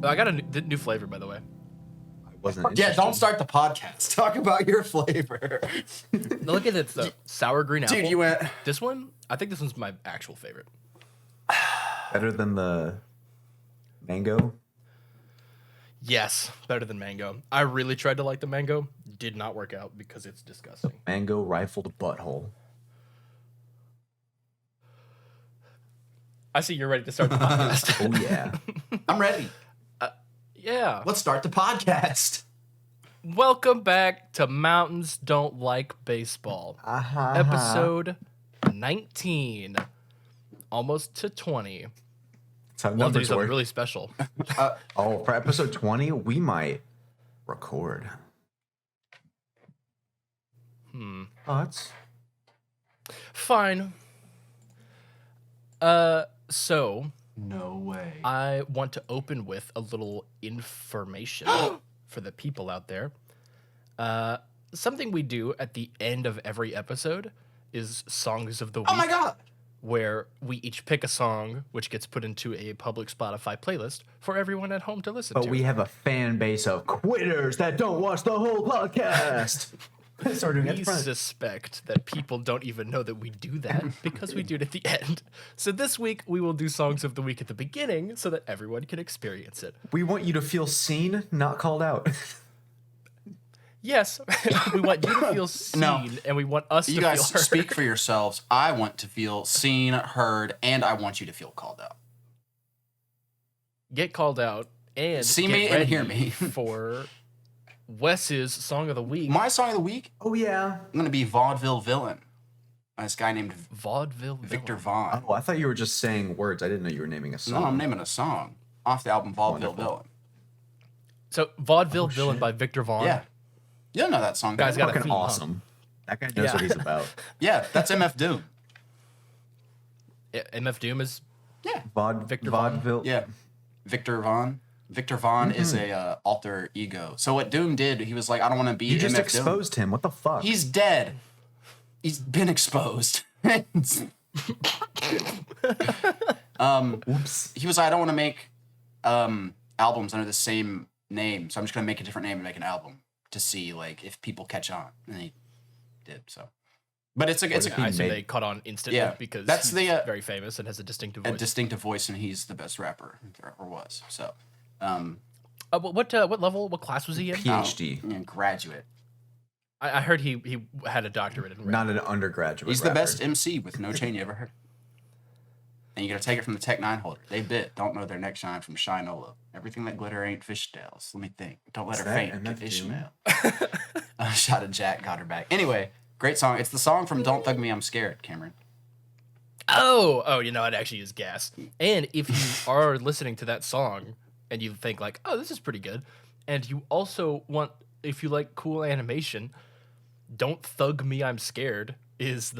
I got a new flavor, by the way. I wasn't. Yeah, don't start the podcast. Talk about your flavor. Now look at it, the sour green apple. Dude, you went. This one, I think this one's my actual favorite. Better than the mango. Yes, better than mango. I really tried to like the mango. Did not work out because it's disgusting. Mango rifled butthole. I see you're ready to start the podcast. Oh yeah. I'm ready. Yeah. Let's start the podcast. Welcome back to Mountains Don't Like Baseball. Episode 19. Almost to 20. That's how We'll have to do numbers something work. really special. For episode 20, we might record. Thoughts? Fine. So No way. I want to open with a little information for the people out there. Something we do at the end of every episode is Songs of the Week. Oh my god. Where we each pick a song which gets put into a public Spotify playlist for everyone at home to listen But to. we have a fan base of quitters that don't watch the whole podcast. Start doing it at We the front. suspect that people don't even know that we do that because we do it at the end. So this week we will do Songs of the Week at the beginning so that everyone can experience it. We want you to feel seen, not called out. Yes, we want you to feel seen, No. and we want us to You guys feel heard. speak for yourselves. I want to feel seen, heard, and I want you to feel called out. Get called out and See get me and ready hear me. for Wes's Song of the Week. My song of the week, Oh yeah. I'm going to be Vaudeville Villain. By this guy named Vaudeville Victor Villain. Vaughn. Oh, I thought you were just saying words. I didn't know you were naming a song. No, I'm naming a song off the album Vaudeville Wonderful. Villain. So Vaudeville Villain shit. by Victor Vaughn. Yeah. You don't know that song, Guys do you? got a Fucking theme, huh? awesome. That guy knows Yeah. what he's about. Yeah, that's MF Doom. Yeah, MF Doom is Yeah. Victor Vaughn. Vaudeville. Yeah. Victor Vaughn. Victor Vaughn is a alter ego. So what Doom did, he was like, I don't want to be You just MF exposed him. What the fuck? Doom. He's dead. He's been exposed. Oops. He was like, I don't want to make albums under the same name, so I'm just gonna make a different name and make an album to see like if people catch on, and he did so. But it's a I assume made- they caught on instantly Yeah, because that's he's the, very famous and has a distinctive a voice. distinctive voice, and he's the best rapper there ever was. So, what level, what class was he in? PhD. Graduate. I heard he had a doctorate in rap. Not an undergraduate. He's the rapper. best MC with no chain you ever heard. And you gotta take it from the Tech 9 holder. They bit. Don't know their neck shine from Shinola. Everything that glitter ain't fishtails. Let me think. Don't let Is her that faint. MF Get Doom? Ishmael. Shot at Jack, got her back. Anyway, great song. It's the song from Don't Thug Me, I'm Scared, Cameron. Oh, you know, it actually is gas. And if you are listening to that song and you think like, oh, this is pretty good, and you also want, if you like cool animation, Don't Thug Me, I'm Scared there's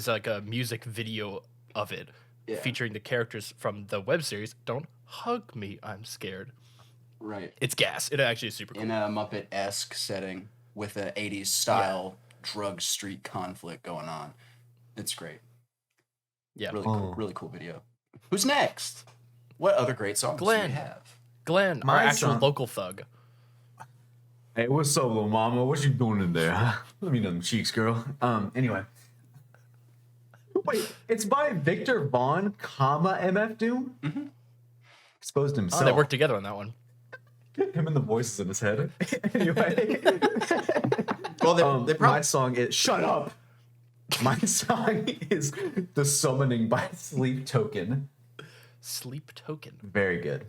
like a music video of it Yeah. featuring the characters from the web series Don't Hug Me, I'm Scared. Right. It's gas. It actually is super cool. In a Muppet-esque setting with an 80s style drug street conflict going on. It's great. Yeah. Really cool video. Who's next? What other great songs do Glenn. we have? Glenn, My our actual song- local thug. Hey, what's up, little mama? What you doing in there? Huh? Let me know them cheeks, girl. Anyway. Wait, it's by Victor Vaughn, MF Doom? Mm-hmm. Exposed himself. Oh, they worked together on that one. Him and the voices in his head. Anyway. Well, they My probably... song is... Shut up! My song is The Summoning by Sleep Token. Sleep Token. Very good.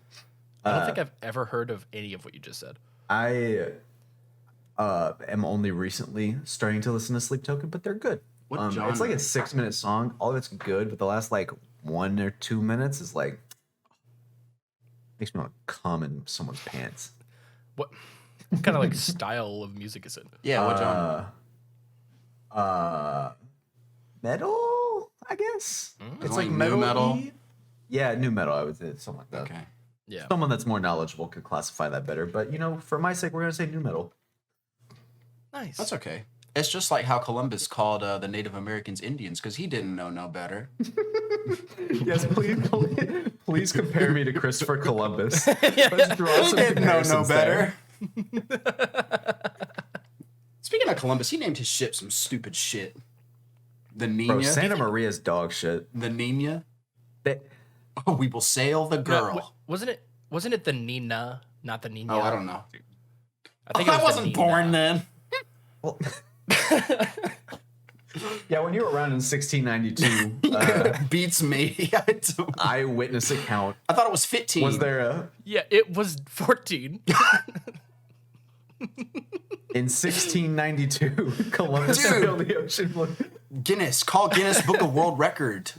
I don't think I've ever heard of any of what you just said. I am only recently starting to listen to Sleep Token, but they're good. What It's like genre? a 6-minute song. All of it's good, but the last like 1 or 2 minutes is like makes me want to cum in someone's pants. What kind of like style of music is it? Yeah, what genre? Metal, I guess. It's Like like nu metal. metal? Yeah, new metal. I would say something like that. Okay. Yeah. Someone that's more knowledgeable could classify that better, but you know, for my sake, we're gonna say new metal. Nice. That's okay. It's just like how Columbus called the Native Americans Indians because he didn't know no better. Yes, please compare me to Christopher Columbus. Let's draw He some didn't know no comparisons there. better. Speaking of Columbus, he named his ship some stupid shit. The Nina. Bro, Santa Maria's dog shit. The Nina. They- Oh, we will sail the girl. Wasn't it the Nina, not the Nina? Oh, I don't know. I think it was I the wasn't Nina. born then. well, yeah, when you were around in 1692, Beats me. eyewitness account. I thought it was 15. Was there a Yeah, it was 14. in 1692 Columbus Dude. sailed the ocean blue? Guinness? Call Guinness Book of World Record.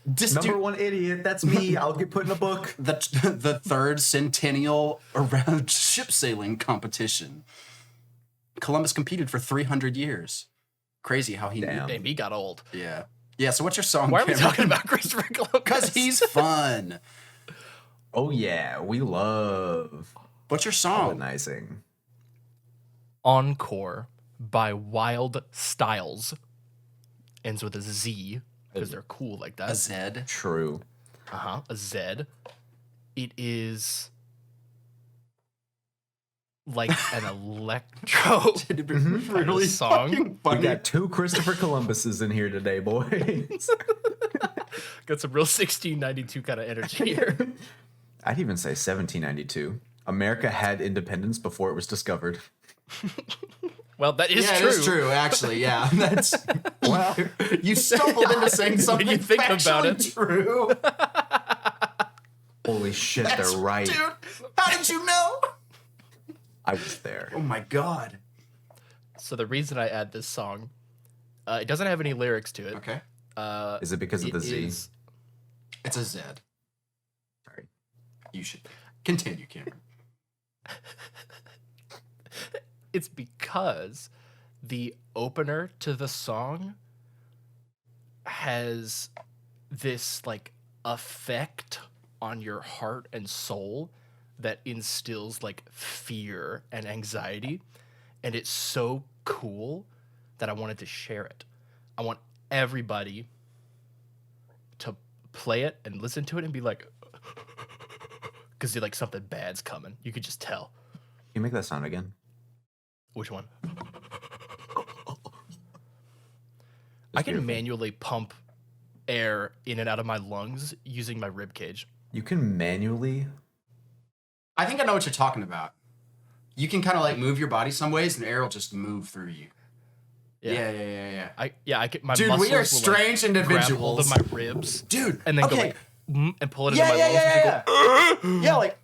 This Number dude, one idiot. That's me. I'll get put in a book. the third centennial around ship sailing competition. Columbus competed for 300 years. Crazy how he. Damn. Damn, he got old. Yeah. Yeah. So what's your song? Why are we talking about Christopher Columbus? Because he's fun. Oh yeah, we love What's your song? colonizing. Encore by Wild Styles. Ends with a Z because they're cool like A that. Zed. True. A Z. It is like an electro Really song. fucking We funny. got two Christopher Columbuses in here today, boys. Got some real 1692 kind of energy here. I'd even say 1792. America had independence before it was discovered. Well, that is Yeah, true. it is true. Actually, yeah. That's Well, you stumbled into saying something you think about factually it. true. holy shit, That's- they're right. dude. How did you know? I was there. Oh my god. So the reason I add this song, it doesn't have any lyrics to it. Okay. Is it because of the Z? is- It's a Zed. Sorry. You should continue, Cameron. It's because the opener to the song has this like effect on your heart and soul that instills like fear and anxiety, and it's so cool that I wanted to share it. I want everybody to play it and listen to it and be like, because like something bad's coming. You could just tell. Can you make that sound again? Which one? I can manually pump air in and out of my lungs using my rib cage. You can manually. I think I know what you're talking about. You can kind of like move your body some ways, and air will just move through you. Yeah. I can. My Dude, muscles we are will, strange like, grab hold of individuals. my ribs, Dude, and then go okay. like and pull it into my lungs. Yeah. And go, Yeah, like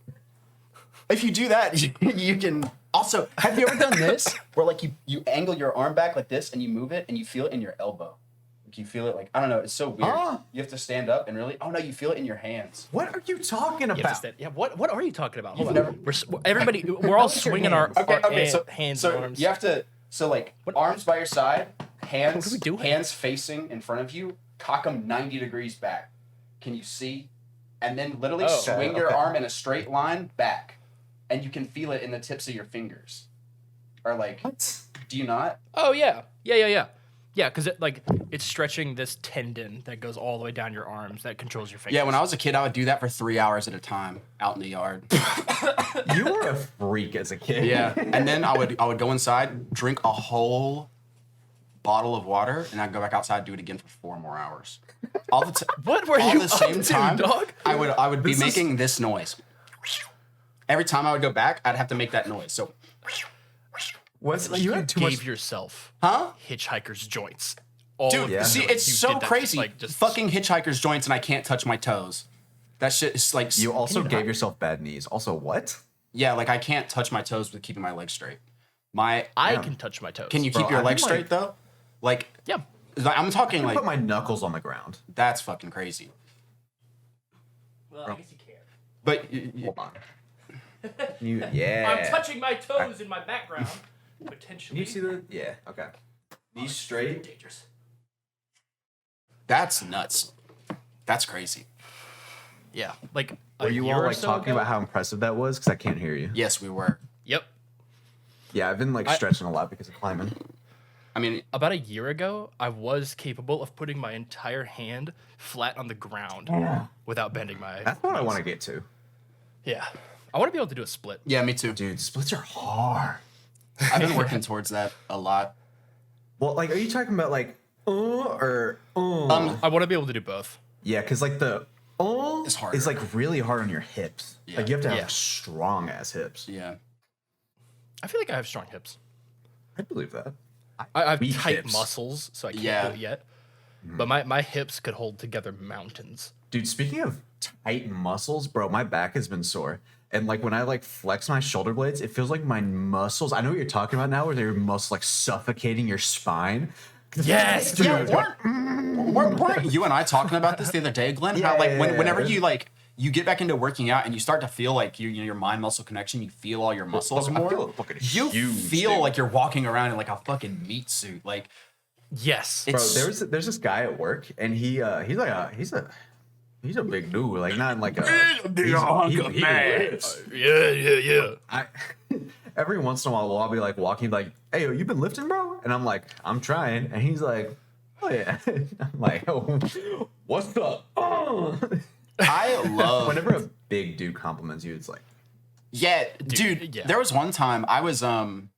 if you do that, you can also. Have you ever done this where like you angle your arm back like this and you move it and you feel it in your elbow? Like you feel it like I don't know. It's so weird. Huh? You have to stand up and really. Oh no, you feel it in your hands. What are you talking You have to about? stand- yeah, what are you talking about? Hold You've on. never- Everybody, we're all How's your swinging our, hands? So hands so and arms. you have to like arms by your side, hands What are we doing? hands facing in front of you, cock them 90 degrees back. Can you see? And then literally Oh. swing your Okay. arm in a straight line back, and you can feel it in the tips of your fingers. Or like, What? do you not? Oh yeah, because it's stretching this tendon that goes all the way down your arms that controls your fingers. Yeah, when I was a kid, I would do that for 3 hours at a time out in the yard. You were a freak as a kid. Yeah, and then I would go inside, drink a whole bottle of water, and I'd go back outside, do it again for 4 more hours. All the time. What were all you the same up to, time, dog? I would be This is- making this noise. Every time I would go back, I'd have to make that noise. So, What's You you had too gave much? yourself huh? hitchhiker's joints. All Dude, of yeah. them. see, it's You so did that, crazy. like, just Fucking hitchhiker's joints, and I can't touch my toes. That shit is like, You also you gave not? yourself bad knees. Also, what? yeah, like I can't touch my toes with keeping my legs straight. I I can touch my toes. can you Bro, keep your I've legs been, straight though? Like, Yeah. I'm talking I like put my knuckles on the ground. that's fucking crazy. Well, I guess you can. But Hold on. Yeah. touching my toes in my background. Potentially. Can you see the? Yeah. Okay. Knees straight. Dangerous. that's nuts. That's crazy. Yeah, like Were you all like talking about how impressive that was? Because I can't hear you. Yes, we were. Yep. Yeah, I've been like stretching a lot because of climbing. I mean, About a year ago, I was capable of putting my entire hand flat on the ground without bending my. That's what I knees. want to get to. Yeah, I want to be able to do a split. yeah, me too. Dude, splits are hard. I've been working towards that a lot. Well, like, are you talking about like or I want to be able to do both. yeah, because like the It's harder. is like really hard on your hips. Yeah. Like you have to have Yeah. strong ass hips. Yeah. I feel like I have strong hips. I believe that. I have Weak tight hips. muscles, so I can't Yeah. do it yet. But my hips could hold together mountains. Dude, speaking of tight muscles, bro, my back has been sore. And like when I like flex my shoulder blades, it feels like my muscles. I know what you're talking about now, where they're muscles like suffocating your spine. Yes, dude. Yeah, weren't you and I talking about this the other day, Glenn? How like whenever you like you get back into working out and you start to feel like your mind muscle connection, you feel all your muscles I more. feel fucking You huge, feel dude. like you're walking around in like a fucking meat suit. Like Yes. Bro, it's there's this guy at work, and he's a big dude, like not in like a lifts. Yeah. I every once in a while I'll be like walking, like, hey, yo, you been lifting, bro? And I'm like, I'm trying, and he's like, oh yeah. I'm like, oh, what's up? Oh. I love Whenever a big dude compliments you, it's like, Yeah, dude. yeah. There was one time I was when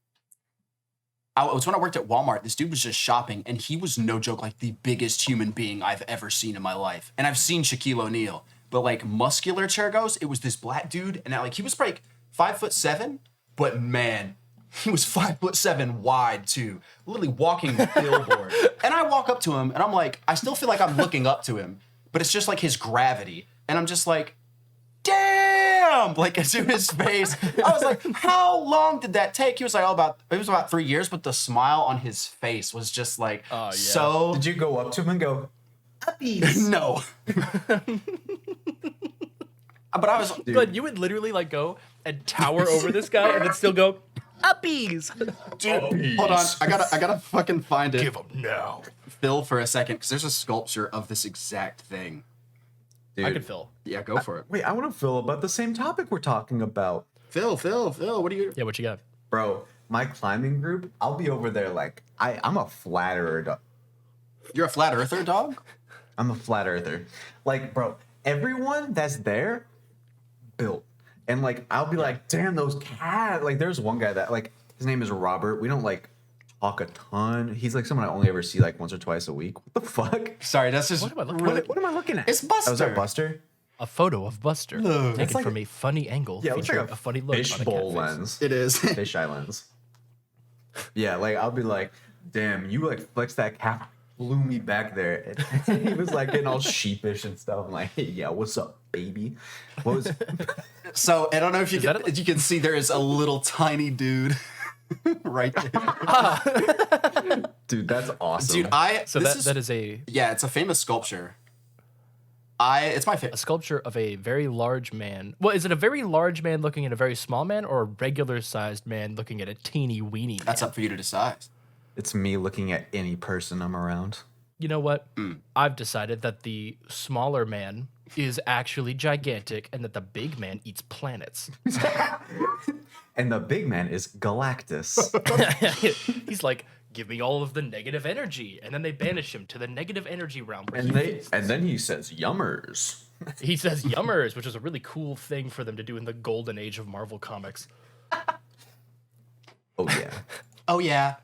I worked at Walmart. This dude was just shopping, and he was no joke like the biggest human being I've ever seen in my life. And I've seen Shaquille O'Neal, but like musculature goes, it was this black dude, and like he was like 5'7", but man, he was 5'7" wide too, literally walking the billboard. And I walk up to him, and I'm like, I still feel like I'm looking up to him, but it's just like his gravity, and I'm just like, damn, like to his face. I was like, how long did that take? He was like, it was about 3 years, but the smile on his face was just like, Oh, yeah. so did you go up to him and go, uppies? no. But I was, But you would literally like go and tower over this guy and then still go, uppies. dude, hold on, I gotta fucking find it. Give him now. Phil for a second, because there's a sculpture of this exact thing. Dude, I could fill. Yeah, go for it. wait, I want to feel about the same topic we're talking about. Phil, what do you? Yeah, what you got? Bro, my climbing group, I'll be over there like, I'm a flat earther. You're a flat earther, dog? I'm a flat earther. Like, bro, everyone that's there built. And like, I'll be like, damn, those cats. Like, there's one guy that, like, his name is Robert. We don't like talk a ton. He's like someone I only ever see like once or twice a week. What the fuck? Sorry, that's just What am I looking really. What am I looking at? It's Buster. Oh, is that Buster? A photo of Buster That's taken like from a funny angle Yeah, it looks featuring like a funny look on a fishbowl cat face. lens. It is. Fisheye lens. Yeah, like I'll be like, damn, you like flex that cat, blew me back there. And he was like getting all sheepish and stuff. I'm like, hey, yeah, what's up, baby? What was So I don't know if you Is can, that a- you can see there is a little tiny dude right there. dude, that's awesome. Dude, So this that is a yeah, it's a famous sculpture. It's my favorite. sculpture of a very large man. Well, is it a very large man looking at a very small man, or a regular-sized man looking at a teeny weeny man? That's up for you to decide. It's me looking at any person I'm around. You know what? I've decided that the smaller man is actually gigantic, and that the big man eats planets. And the big man is Galactus. He's like, give me all of the negative energy, and then they banish him to the negative energy realm. Where and then he says yummers. he says yummers, which is a really cool thing for them to do in the golden age of Marvel Comics. Oh yeah. Oh yeah.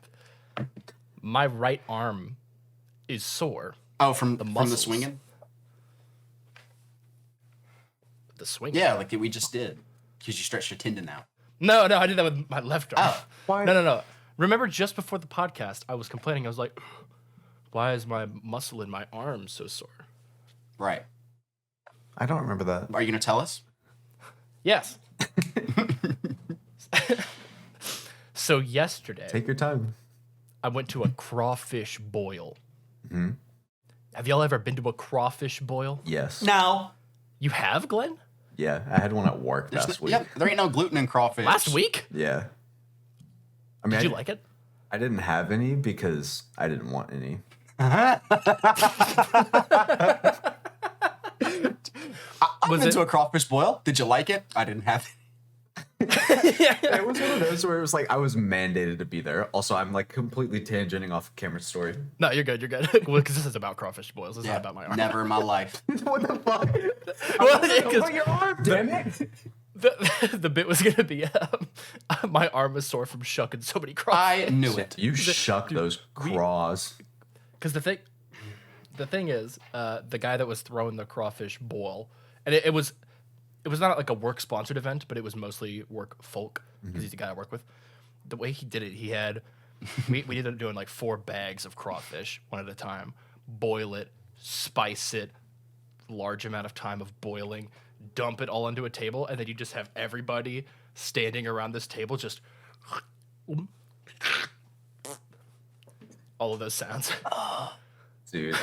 My right arm is sore. Oh, from the muscles. swinging. The swing. Yeah, like we just did, because you stretched your tendon out. No, I did that with my left arm. Oh, why- No. Remember, just before the podcast, I was complaining. I was like, why is my muscle in my arm so sore? Right. I don't remember that. Are you gonna tell us? Yes. So yesterday, Take your time. I went to a crawfish boil. Have y'all ever been to a crawfish boil? Yes. No. You have, Glenn? Yeah, I had one at work last week. Yep. There ain't no gluten in crawfish. Last week? Yeah. I mean, Did you like it? I didn't have any because I didn't want any. I've Was been it- to a crawfish boil. Did you like it? I didn't have it. It was one of those where it was like I was mandated to be there. Also, I'm like completely tangenting off of Cameron's story. No, you're good. You're good. Well, because this is about crawfish boils. This is not about my arm. Never in my life. What the fuck? Well, Over your arm, damn it! The bit was gonna be my arm is sore from shucking so many crawfish. I knew it. You shuck those craws. Because the thing is, the guy that was throwing the crawfish boil, and it was not like a work sponsored event, but it was mostly work folk because he's the guy I work with. The way he did it, he had we ended up doing like 4 bags of crawfish one at a time, boil it, spice it, large amount of time of boiling, dump it all onto a table, and then you just have everybody standing around this table just all of those sounds. Dude.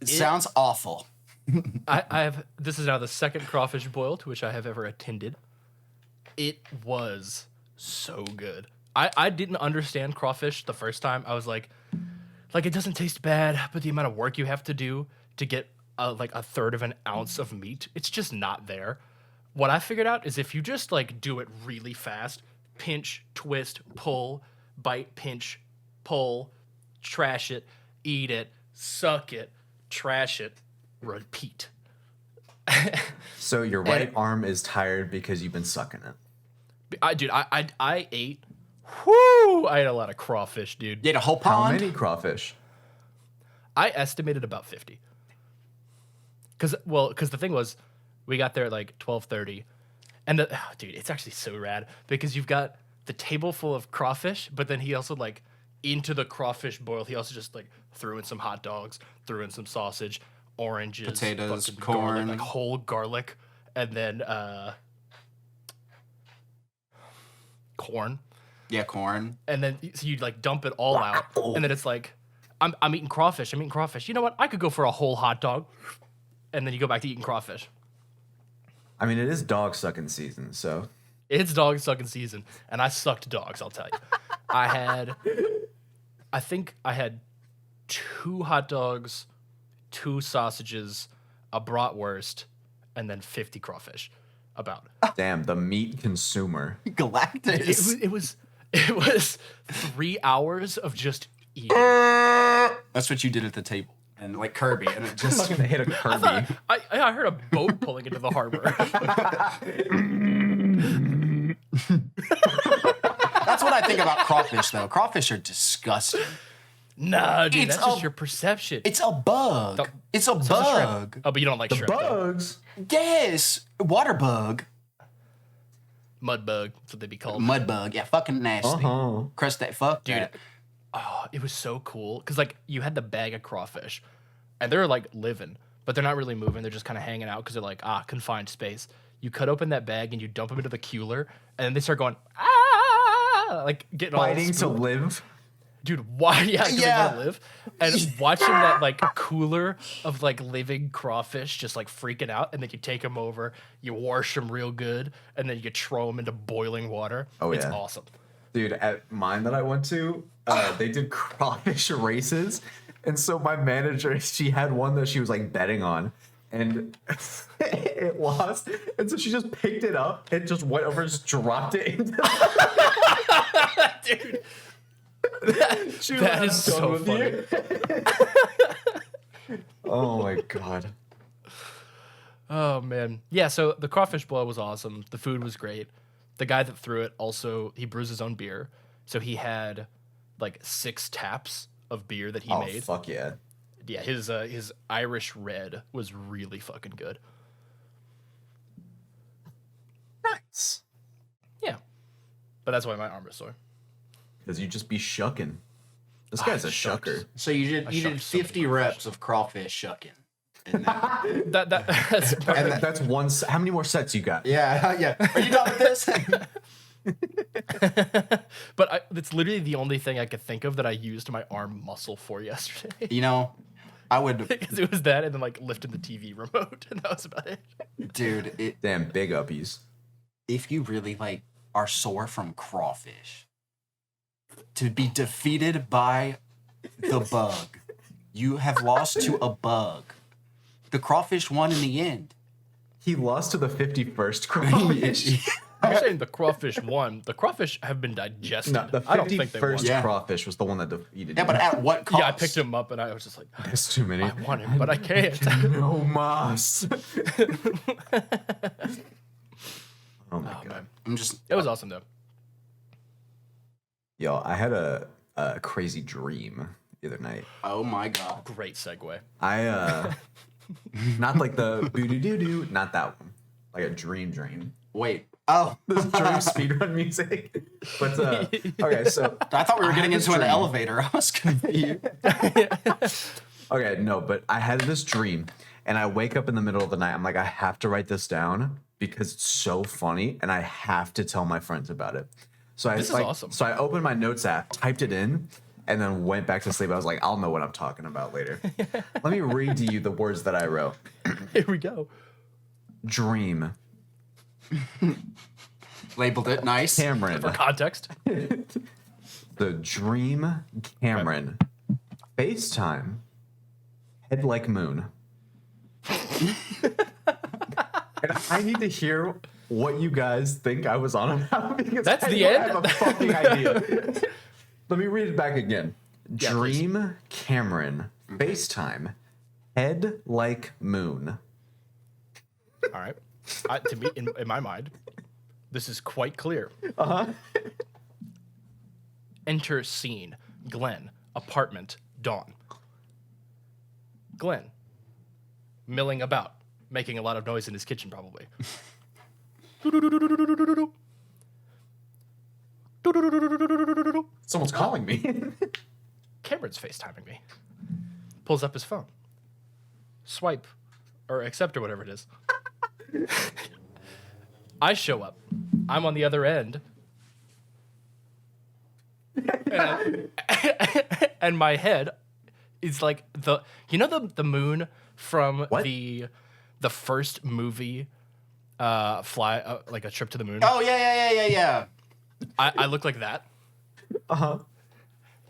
Sounds awful. I have this is now the second crawfish boil to which I have ever attended. It was so good. I didn't understand crawfish the first time. I was like it doesn't taste bad, but the amount of work you have to do to get like a third of an ounce of meat, it's just not there. What I figured out is if you just like do it really fast, pinch, twist, pull, bite, pinch, pull, trash it, eat it, suck it, trash it, repeat. So your right arm is tired because you've been sucking it. I ate. Whoo! I ate a lot of crawfish, dude. You ate a whole How pond? many crawfish? I estimated about 50. Because the thing was, we got there at like 12:30, and dude, it's actually so rad because you've got the table full of crawfish, but then he also like into the crawfish boil, he also just like threw in some hot dogs, threw in some sausage, oranges, Potatoes, fucking corn. garlic, like whole garlic, and then corn. Yeah, corn. And then so you like dump it all out, and then it's like, I'm eating crawfish. I'm eating crawfish. You know what? I could go for a whole hot dog, and then you go back to eating crawfish. I mean, it is dog sucking season, so. It's dog sucking season, and I sucked dogs. I'll tell you. I think I had 2 hot dogs, 2 sausages, a bratwurst, and then 50 crawfish. About. Damn, the meat consumer. Galactus. It was 3 hours of just eating. That's what you did at the table. And like Kirby. And it just Fucking hit a Kirby. I heard a boat pulling into the harbor. That's what I think about crawfish though. Crawfish are disgusting. Nah, dude, It's that's just a- your perception. It's a bug. It's a Shrimp. bug. Oh, but you don't like shrimp. though. Bugs. Yes. Water bug. Mud bug. That's what they be called. Mud bug. Yeah, fucking nasty. Uh-huh. Crust that fuck. Dude, that. Oh, it was so cool because like you had the bag of crawfish, and they're like living, but they're not really moving. They're just kind of hanging out because they're like confined space. You cut open that bag and you dump them into the cooler, and then they start going like getting Fighting all to spooked. live. Dude, why? Yeah, 'cause they Yeah. want to live. And watching that like cooler of like living crawfish just like freaking out, and then you take them over, you wash them real good, and then you throw them into boiling water. Oh, it's yeah. awesome. Dude, at mine that I went to, they did crawfish races. And so my manager, she had one that she was like betting on. And it lost. And so she just picked it up and just went over and just dropped it into Dude, She was that like, is "I'm done so with you." Oh my god. oh man. Yeah, so the crawfish boil was awesome. The food was great. The guy that threw it also, he brews his own beer. So he had like 6 taps of beer that he Oh made. fuck yeah. Yeah, his Irish red was really fucking good. Nice. Yeah. But that's why my arm is sore. Because you just be shucking. This guy's a shucks. shucker. So you did shucked so many 50 reps of crawfish shucking. And then- That's And that's one. How many more sets you got? yeah, yeah. Are you done with this? but it's literally the only thing I could think of that I used my arm muscle for yesterday. You know, I would, Because it was that and then like lifting the TV remote, and that was about it. dude. Damn, big uppies. If you really like are sore from crawfish, to be defeated by the bug, you have lost to a bug. The crawfish won in the end. He lost to the 51st crawfish. You're saying the crawfish won. The crawfish have been digested. No, the I don't think they won. 51st Yeah. crawfish was the one that defeated Yeah, you. but at what cost? Yeah, I picked him up and I was just like, There's too many. I want him, but I can't. No mas. Oh my Oh, god. man. I'm just. It was awesome though. Yo, I had a crazy dream the other night. Oh my god. Great segue. I not like the boo doo doo doo, not that one. Like a dream. Wait. Oh, This dream speedrun music. But okay, so I thought we were I getting had this into an dream. elevator. I was confused. Okay, no, but I had this dream and I wake up in the middle of the night. I'm like, I have to write this down because it's so funny and I have to tell my friends about it. So This is awesome. So I opened my notes app, typed it in, and then went back to sleep. I was like, I'll know what I'm talking about later. Let me read to you the words that I wrote. Here we go. Dream. Labeled it nice. Cameron. For context. The dream Cameron. FaceTime. Head like moon. And I need to hear what you guys think I was on about because That's I the don't end? have a fucking idea. Let me read it back again. Yeah, Dream Cameron. FaceTime. Head like moon. All right. To me, in my mind, this is quite clear. Enter scene. Glenn. Apartment. Dawn. Glenn. Milling about. Making a lot of noise in his kitchen, probably. Someone's calling me. Cameron's FaceTiming me. Pulls up his phone. Swipe. Or accept or whatever it is. I show up. I'm on the other end. And my head is like the moon from What? the first movie like a trip to the moon. Oh yeah. I look like that. Uh-huh.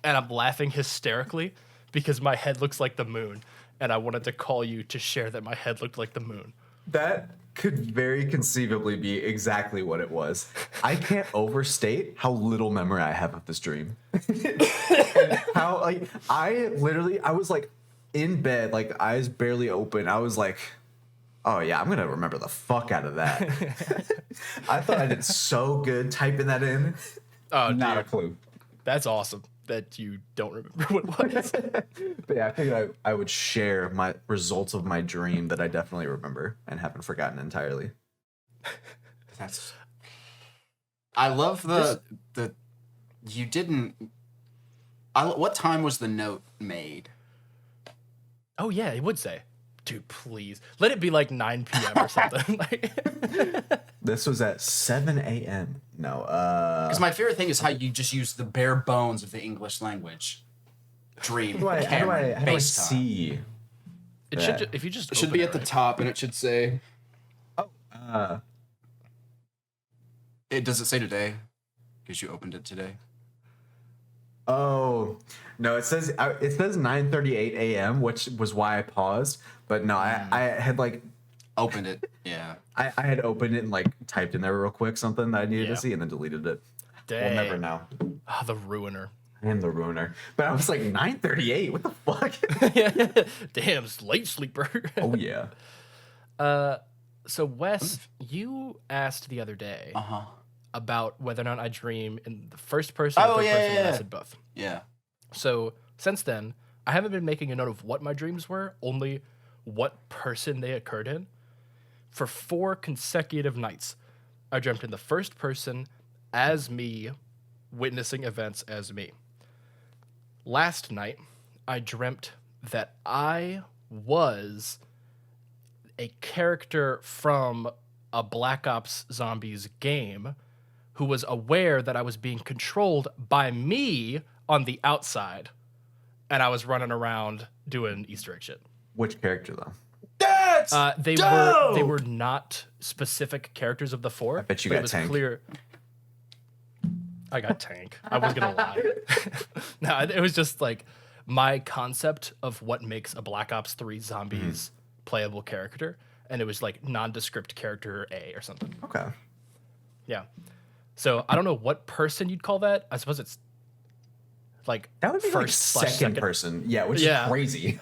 And I'm laughing hysterically because my head looks like the moon. And I wanted to call you to share that my head looked like the moon. That could very conceivably be exactly what it was. I can't overstate how little memory I have of this dream. And how like I was like in bed, like eyes barely open. I was like, oh yeah, I'm gonna remember the fuck out of that. I thought I did so good typing that in. Oh, Not dude, a clue. that's awesome that you don't remember what it was. But yeah, I figured I would share my results of my dream that I definitely remember and haven't forgotten entirely. That's. I love the you didn't. What time was the note made? Oh yeah, it would say, dude, please let it be like 9 p.m. or something. Like, This was at 7 a.m. No, Because my favorite thing is how you just use the bare bones of the English language. Dream. how do I FaceTime. see? it should if you just It should open be it, at the right? top, and it should say. Uh, Does it say today? Because you opened it today. oh no, it says 9:38 a.m., which was why I paused. But no, I had like Opened it. Yeah. I had opened it and like typed in there real quick something that I needed Yeah. to see and then deleted it. Dang. We'll never know. Ah, the ruiner. I am the ruiner. But I was like 9:38. What the fuck? Damn, late sleeper. Oh yeah. So Wes, you asked the other day Uh-huh. about whether or not I dream in the first person Oh, or third yeah, person, yeah, and I yeah. said both. Yeah. So since then, I haven't been making a note of what my dreams were, only what person they occurred in. For 4 consecutive nights, I dreamt in the first person as me, witnessing events as me. Last night, I dreamt that I was a character from a Black Ops Zombies game who was aware that I was being controlled by me on the outside. And I was running around doing Easter egg shit. Which character though? That's They dope! were not specific characters of the 4. I bet you but got it was Tank. clear. I got Tank. I was gonna lie. No, it was just like my concept of what makes a Black Ops 3 Zombies playable character, and it was like nondescript character A or something. Okay. Yeah. So I don't know what person you'd call that. I suppose it's like That would be like first slash second person. Yeah, which Yeah. is crazy.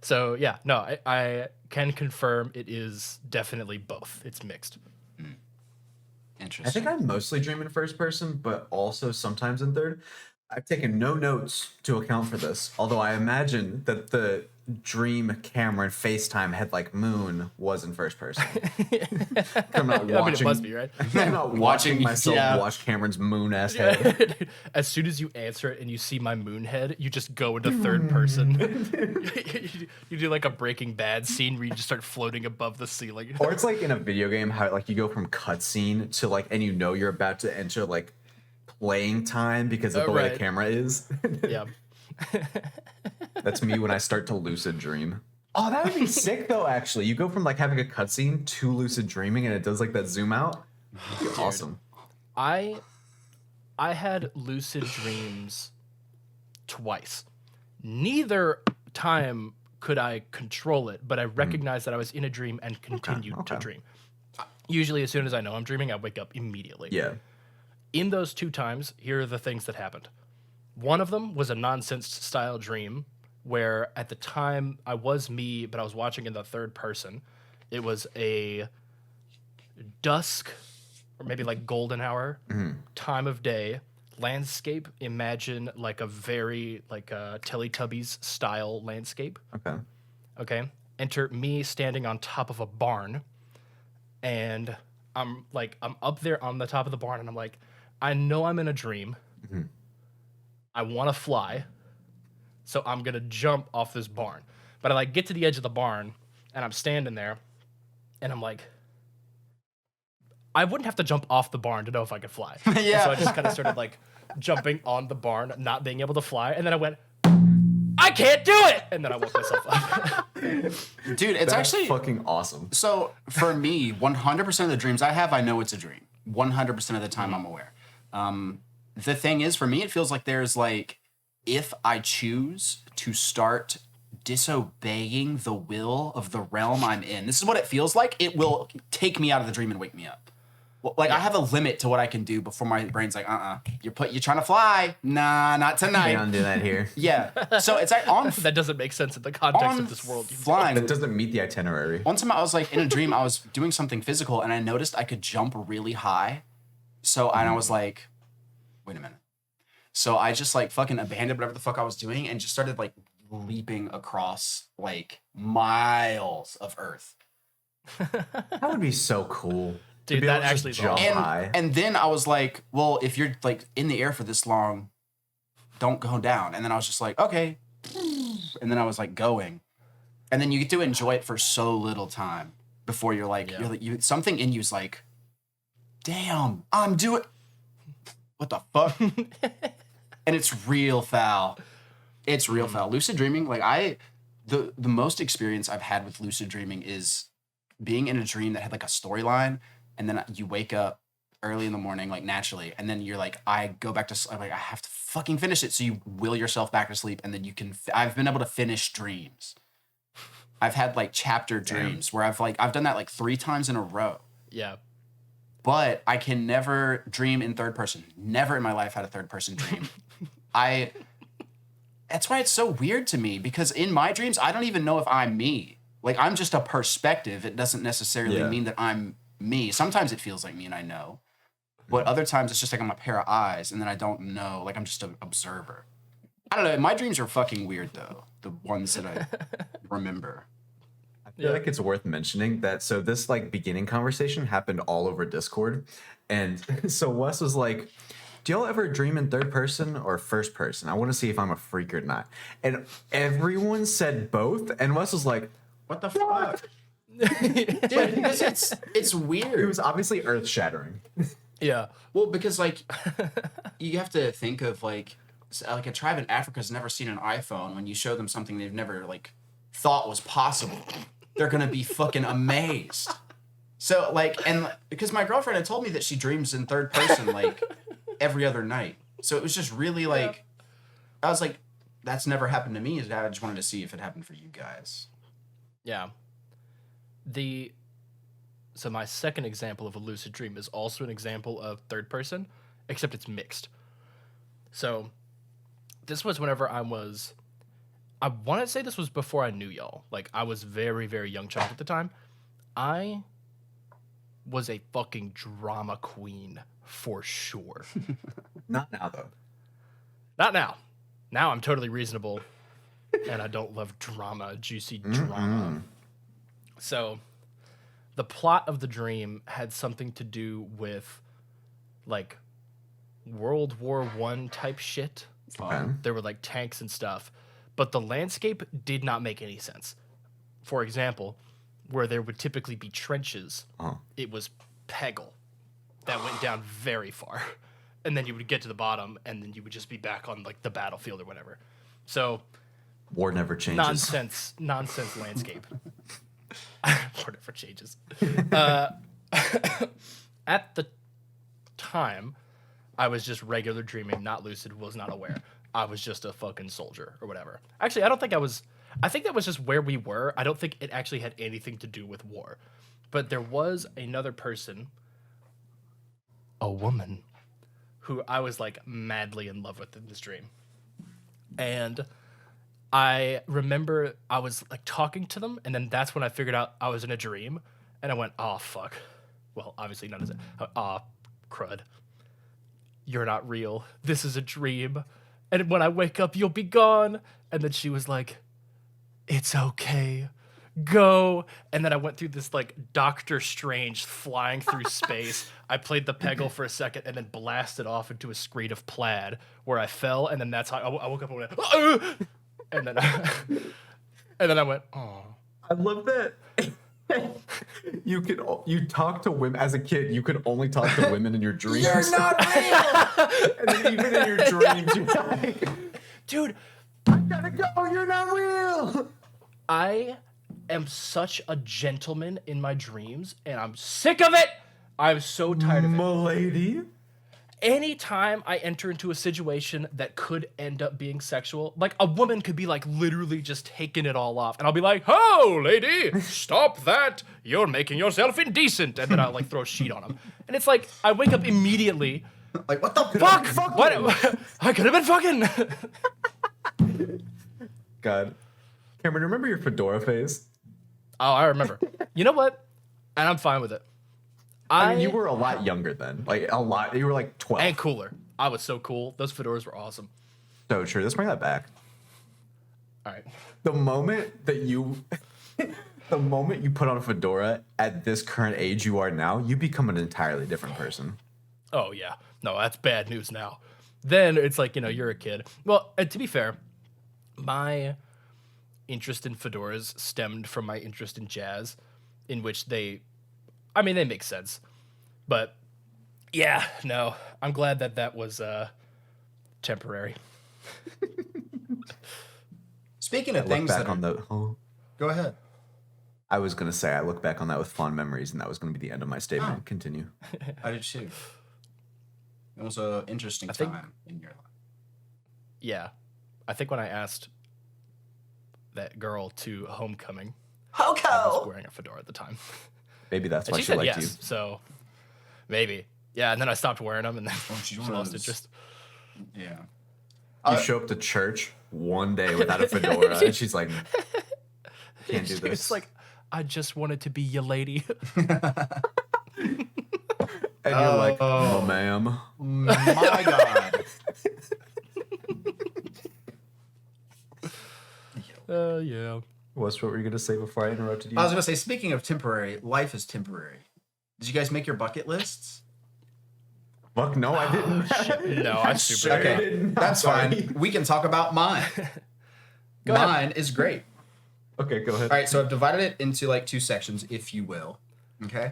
So yeah, no, I can confirm it is definitely both. It's mixed. Interesting. I think I mostly dream in first person, but also sometimes in third. I've taken no notes to account for this, although I imagine that the dream camera and FaceTime had like Moon was in first person. I'm not watching. I mean, it must be, right? I'm not watching myself yeah. watch Cameron's moon ass head. As soon as you answer it and you see my moon head, you just go into third person. You do like a Breaking Bad scene where you just start floating above the ceiling. Or it's like in a video game how like you go from cutscene to like, and you know you're about to enter like playing time because of the way the right. camera is. Yeah. That's me when I start to lucid dream. Oh, that would be sick though. Actually, you go from like having a cutscene to lucid dreaming, and it does like that zoom out. That'd be awesome. I had lucid dreams twice. Neither time could I control it, but I recognized that I was in a dream and continued to okay. dream. Usually, as soon as I know I'm dreaming, I wake up immediately. Yeah. In those 2 times, here are the things that happened. One of them was a nonsense style dream where at the time I was me, but I was watching in the third person. It was a dusk or maybe like golden hour time of day landscape. Imagine like a very like a Teletubbies style landscape. Okay. Okay. Enter me standing on top of a barn, and I'm up there on the top of the barn, and I'm like, I know I'm in a dream. I want to fly, so I'm gonna jump off this barn. But I like get to the edge of the barn, and I'm standing there, and I'm like, I wouldn't have to jump off the barn to know if I could fly. And Yeah. so I just kind of started like jumping on the barn, not being able to fly, and then I went, I can't do it, and then I woke myself up. Dude, it's That's actually fucking awesome. so for me, 100% of the dreams I have, I know it's a dream. 100% of the time I'm aware. The thing is, for me, it feels like there's like, if I choose to start disobeying the will of the realm I'm in, this is what it feels like. It will take me out of the dream and wake me up. Well, like I have a limit to what I can do before my brain's like, you're trying to fly. Nah, not We tonight. don't do that here. Yeah. So it's like on That doesn't make sense in the context on of this world. flying. That doesn't meet the itinerary. One time I was like in a dream, I was doing something physical and I noticed I could jump really high. So and I was like, wait a minute. So I just like fucking abandoned whatever the fuck I was doing and just started like leaping across like miles of earth. That would be so cool. To Dude, be that able to just actually is jump awesome. high. And then I was like, well, if you're like in the air for this long, don't go down. And then I was just like, okay. And then I was like going. And then you get to enjoy it for so little time before you're like, something in you's like, damn, I'm doing what the fuck? And it's real foul. It's real foul. Lucid dreaming, like the most experience I've had with lucid dreaming is being in a dream that had like a storyline, and then you wake up early in the morning, like naturally, and then you're like, I go back to like I have to fucking finish it. So you will yourself back to sleep, and then you can. I've been able to finish dreams. I've had like chapter dreams where I've done that like 3 times in a row. Yeah. But I can never dream in third person. Never in my life had a third person dream. That's why it's so weird to me, because in my dreams, I don't even know if I'm me. Like, I'm just a perspective. It doesn't necessarily mean that I'm me. Sometimes it feels like me and I know. But other times it's just like I'm a pair of eyes and then I don't know. Like, I'm just an observer. I don't know. My dreams are fucking weird, though. The ones that I remember. I feel like it's worth mentioning that. So this like beginning conversation happened all over Discord. And so Wes was like, do y'all ever dream in third person or first person? I want to see if I'm a freak or not. And everyone said both. And Wes was like, what the fuck? Dude, because it's weird. It was obviously earth shattering. Yeah. Well, because like you have to think of like a tribe in Africa has never seen an iPhone. When you show them something they've never like thought was possible, they're gonna be fucking amazed. So like, and because my girlfriend had told me that she dreams in third person like every other night, so it was just really like, I was like, that's never happened to me. I just wanted to see if it happened for you guys. Yeah. the so my second example of a lucid dream is also an example of third person, except it's mixed. So this was whenever I want to say this was before I knew y'all. Like I was very, very young child at the time. I was a fucking drama queen for sure. Not now though. Not now. Now I'm totally reasonable and I don't love drama, juicy drama. So the plot of the dream had something to do with like World War One type shit. There were like tanks and stuff, but the landscape did not make any sense. For example, where there would typically be trenches, it was Peggle that went down very far. And then you would get to the bottom and then you would just be back on like the battlefield or whatever. So War never changes. Nonsense landscape. War never changes. At the time, I was just regular dreaming, not lucid, was not aware. I was just a fucking soldier or whatever. Actually, I don't think I was. I think that was just where we were. I don't think it actually had anything to do with war. But there was another person, a woman, who I was like madly in love with in this dream. And I remember I was like talking to them, and then that's when I figured out I was in a dream, and I went, "Oh fuck." Well, obviously none of it. Ah, crud. You're not real. This is a dream. And when I wake up, you'll be gone. And then she was like, "It's okay. Go." And then I went through this like Doctor Strange flying through space. I played the Peggle for a second and then blasted off into a screed of plaid where I fell. And then that's how I woke up and went, "Ah!" And then and then I went, "Oh." I love that. You talk to women as a kid. You could only talk to women in your dreams. You're not real. And then even in your dreams, you're like, Dude, I gotta go. You're not real. I am such a gentleman in my dreams, and I'm sick of it. I'm so tired of it. Milady. Anytime I enter into a situation that could end up being sexual, like a woman could be like literally just taking it all off, and I'll be like, "Ho, lady, stop that! You're making yourself indecent," and then I'll like throw a sheet on them, and it's like I wake up immediately. Like, what the Fuck! fuck? What? I could have been fucking. God. Cameron, remember your fedora phase? Oh, I remember. You know what? And I'm fine with it. I mean, you were a lot younger then. Like, a lot. You were like 12. And cooler. I was so cool. Those fedoras were awesome. So true. Let's bring that back. All right. The moment that you... the moment you put on a fedora at this current age you are now, you become an entirely different person. Oh, yeah. No, that's bad news now. Then it's like, you're a kid. Well, and to be fair, my interest in fedoras stemmed from my interest in jazz, in which they make sense. But, yeah, no. I'm glad that was temporary. Speaking of things that go ahead. I was going to say, I look back on that with fond memories, and that was going to be the end of my statement. Oh. Continue. I did too. It was an interesting time in your life. Yeah. I think when I asked that girl to homecoming, Hoko! I was wearing a fedora at the time. Maybe that's And why she she said liked yes, you. so maybe. Yeah, and then I stopped wearing them, and then she she lost interest. Yeah. You show up to church one day without a fedora, and she's like, can't do this. It's like, I just wanted to be your lady. And you're like, oh, ma'am. My God. Yeah. What were you going to say before I interrupted you? I was going to say, speaking of temporary, life is temporary. Did you guys make your bucket lists? Fuck, no, I didn't. No, I super Okay, didn't. that's Sorry. fine. We can talk about mine. Go ahead. Mine is great. Okay, go ahead. All right, so I've divided it into like two sections, if you will. Okay.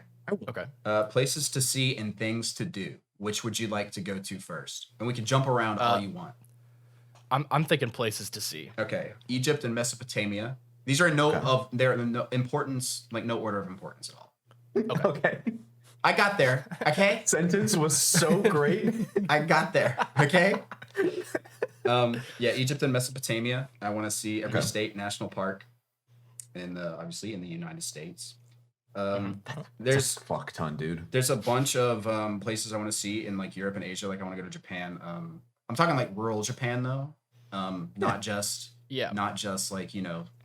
Okay. Places to see and things to do. Which would you like to go to first? And we can jump around all you want. I'm thinking places to see. Okay. Egypt and Mesopotamia. These are they're in no importance, like no order of importance at all. Okay. I got there. Okay. Sentence was so great. I got there. Okay. Yeah, Egypt and Mesopotamia. I want to see every state national park, and obviously in the United States. There's That's a fuck ton, dude. there's a bunch of places I want to see in like Europe and Asia. Like I want to go to Japan. I'm talking like rural Japan though. Not just like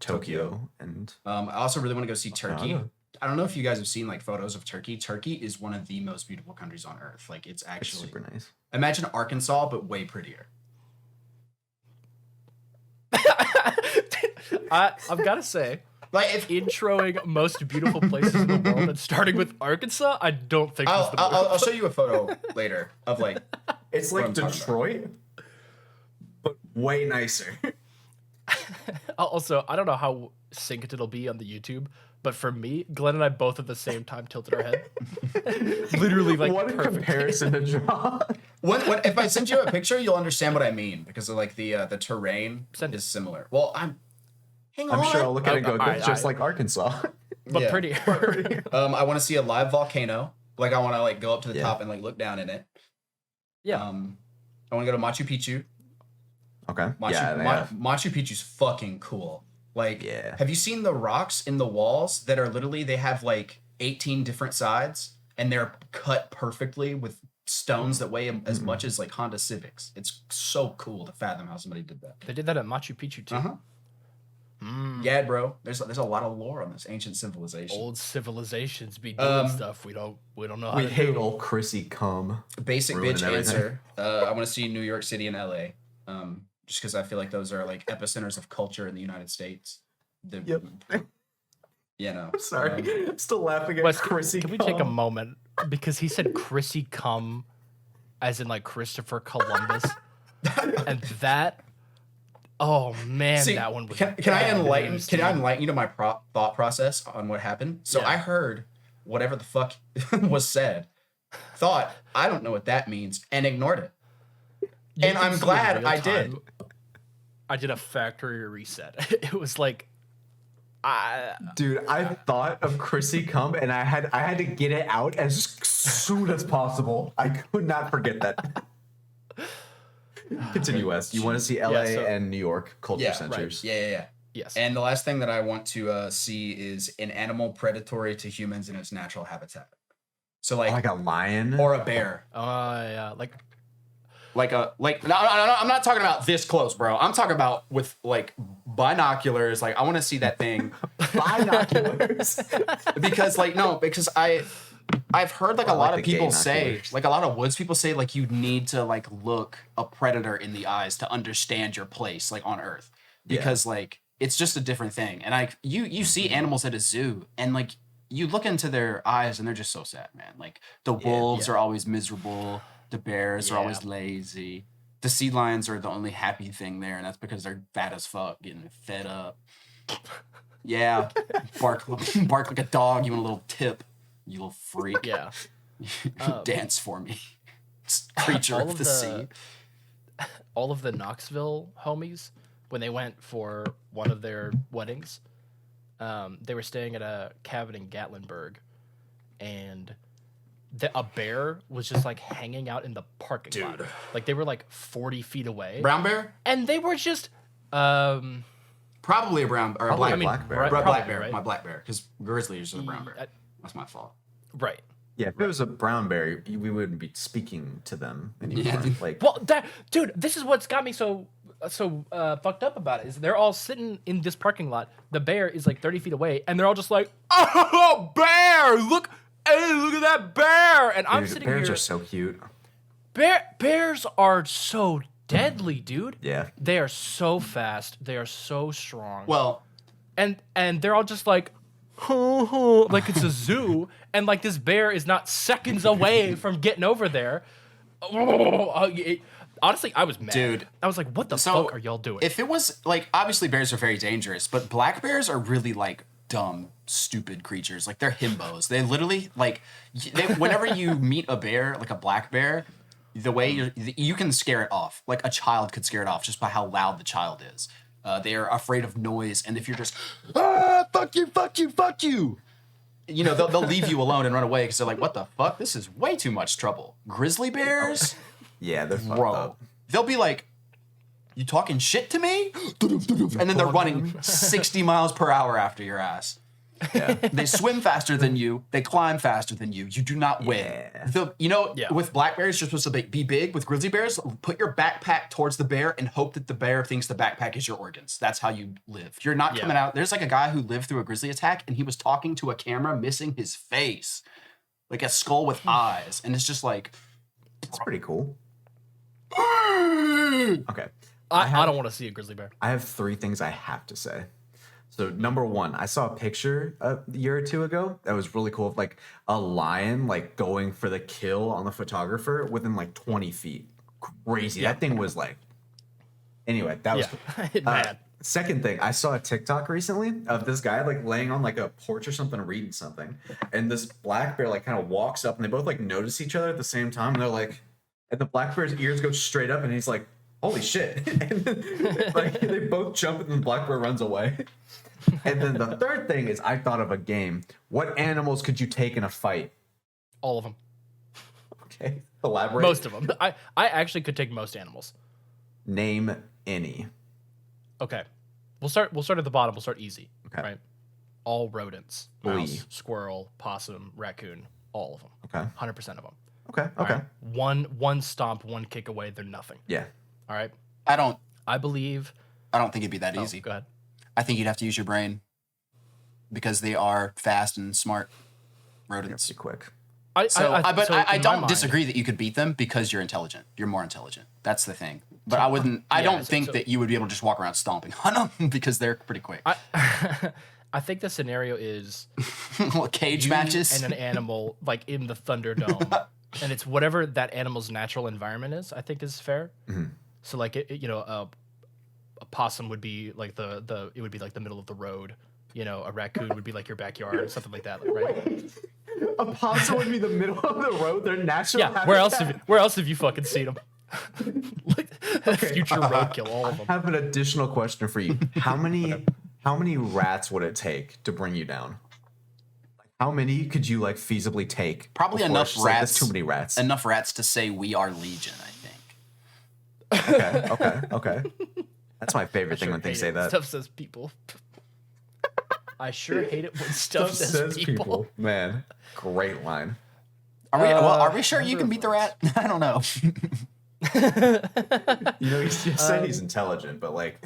Tokyo and I also really want to go see Turkey. Ghana. I don't know if you guys have seen like photos of Turkey. Turkey is one of the most beautiful countries on earth. Like it's it's actually super nice. imagine Arkansas but way prettier. I've got to say, Like if introing most beautiful places in the world and starting with Arkansas, I don't think is the move. I'll show you a photo later of like It's what like I'm talking about. Detroit, but way nicer. Also, I don't know how synced it'll be on the YouTube, but for me, Glenn and I both at the same time tilted our head. Literally, like, What a perfect. comparison to draw. When if I send you a picture, you'll understand what I mean because of like the terrain Send it. is similar. Well, hang on. I'm sure I'll look at it and go, Alright, that's just alright. like Arkansas. But Yeah. prettier. I want to see a live volcano. Like I want to like go up to the Yeah. top and like look down in it. Yeah. I want to go to Machu Picchu. Okay. Machu Picchu's fucking cool. Like, Yeah. have you seen the rocks in the walls that are literally they have like 18 different sides and they're cut perfectly with stones that weigh as much as like Honda Civics. It's so cool to fathom how somebody did that. They did that at Machu Picchu too. Uh-huh. Yeah, bro. There's a lot of lore on this ancient civilization. Old civilizations be doing stuff we don't know how to hate do. old Chrissy cum. Basic ruining bitch everything. answer. I want to see New York City and LA. Just because I feel like those are like epicenters of culture in the United States. Yep. You know. I'm sorry. I'm still laughing at Wes, Chrissy can we cum. take a moment because he said Chrissy cum, as in like Christopher Columbus, and that. Oh man, See, that one was. can I bad enlighten? news, Can I dude. enlighten you to my thought process on what happened? So Yeah. I heard whatever the fuck was said, thought I don't know what that means, and ignored it. You and can I'm see in glad real I did. time, I did a factory reset. It was like, Dude, I thought of Chrissy cum and I had to get it out as soon as possible. I could not forget that. Continue, Wes. You want to see LA so- and New York culture Yeah, centers. Yeah. yes. And the last thing that I want to see is an animal predatory to humans in its natural habitat. So Like a lion. or a bear. Yeah, No, I'm not talking about this close, bro. I'm talking about with like binoculars. Like I want to see that thing binoculars. because I've heard like a I lot like of the people gay say, binoculars. like a lot of woods people say, like you need to like look a predator in the eyes to understand your place, like on Earth, because like it's just a different thing. And you see animals at a zoo, and like you look into their eyes, and they're just so sad, man. Like the wolves are always miserable, the bears are always lazy, the sea lions are the only happy thing there, and that's because they're fat as fuck, getting fed up. Yeah, bark like a dog. You want a little tip. You little freak. yeah. Dance for me. Creature all of the sea. All of the Knoxville homies, when they went for one of their weddings, they were staying at a cabin in Gatlinburg, and a bear was just like hanging out in the parking lot. Like they were like 40 feet away, Brown bear? and they were just Probably a brown or a Probably black a black bear. Right, black bear. right? My black bear. Because grizzly is a brown bear. Uh, That's my fault. right. Yeah, if it was a brown bear, we wouldn't be speaking to them anymore. Yeah. Like, Well, dude, this is what's got me so fucked up about it. Is they're all sitting in this parking lot. The bear is like 30 feet away, and they're all just like, "Oh, bear! Look, hey, look at that bear!" And I'm dude, sitting bears here. are so cute. Bears are so deadly, dude. Yeah. They are so fast. They are so strong. Well, and they're all just like, like it's a zoo, and like this bear is not seconds away from getting over there. Honestly, I was mad. Dude. I was like, what the fuck are y'all doing? If it was like obviously bears are very dangerous, but black bears are really like dumb, stupid creatures. Like they're himbos. They literally like whenever you meet a bear, like a black bear, the way you can scare it off. Like a child could scare it off just by how loud the child is. They are afraid of noise, and if you're just fuck you, you know they'll leave you alone and run away because they're like, what the fuck? This is way too much trouble. Grizzly bears, Yeah, they're fucked bro, up. they'll be like, you talking shit to me? And then they're running 60 miles per hour after your ass. Yeah. They swim faster than you. They climb faster than you. You do not win. Yeah. With black bears, you're supposed to be big. With grizzly bears, put your backpack towards the bear and hope that the bear thinks the backpack is your organs. That's how you live. You're not coming out. There's like a guy who lived through a grizzly attack, and he was talking to a camera, missing his face, like a skull with eyes, and it's just like, it's pretty cool. Okay. I don't want to see a grizzly bear. I have 3 things I have to say. So number 1, I saw a picture a year or 2 ago that was really cool of like a lion like going for the kill on the photographer within like 20 feet. Crazy. That thing was like. Anyway, that was mad. Second thing, I saw a TikTok recently of this guy like laying on like a porch or something reading something, and this black bear like kind of walks up and they both like notice each other at the same time, and they're like, and the black bear's ears go straight up and he's like, holy shit. And like they both jump and the black bear runs away. And then the third thing is I thought of a game. What animals could you take in a fight? All of them. Okay. Elaborate. Most of them. I actually could take most animals. Name any. Okay. We'll start at the bottom. We'll start easy. Okay. Right? All rodents. Oi. Mouse, squirrel, possum, raccoon, all of them. Okay. 100% of them. Okay. All Okay. right? One stomp, one kick away, they're nothing. Yeah. All right? I don't believe. think it'd be that easy. Go ahead. I think you'd have to use your brain because they are fast and smart rodents. Pretty quick. I in my don't mind- disagree that you could beat them because you're intelligent. You're more intelligent. That's the thing. But I wouldn't. I don't think that you would be able to just walk around stomping on them because they're pretty quick. I think the scenario is Cage you matches and an animal like in the Thunderdome, and it's whatever that animal's natural environment is. I think is fair. Mm-hmm. So like a possum would be like it would be like the middle of the road. You know, a raccoon would be like your backyard or something like that, right? A possum would be the middle of the road. They're natural. Yeah. Where else have you fucking seen them? Like, future roadkill, all of them. I have an additional question for you. How many rats would it take to bring you down? Like, how many could you like feasibly take? Probably before enough it's just like, rats. That's too many rats. Enough rats to say we are legion. I think. Okay. That's my favorite thing when things say that. Stuff says people. I sure hate it when stuff says people. Man, great line. Are we sure you can beat the rat? I don't know. You know, you said he's intelligent, but like,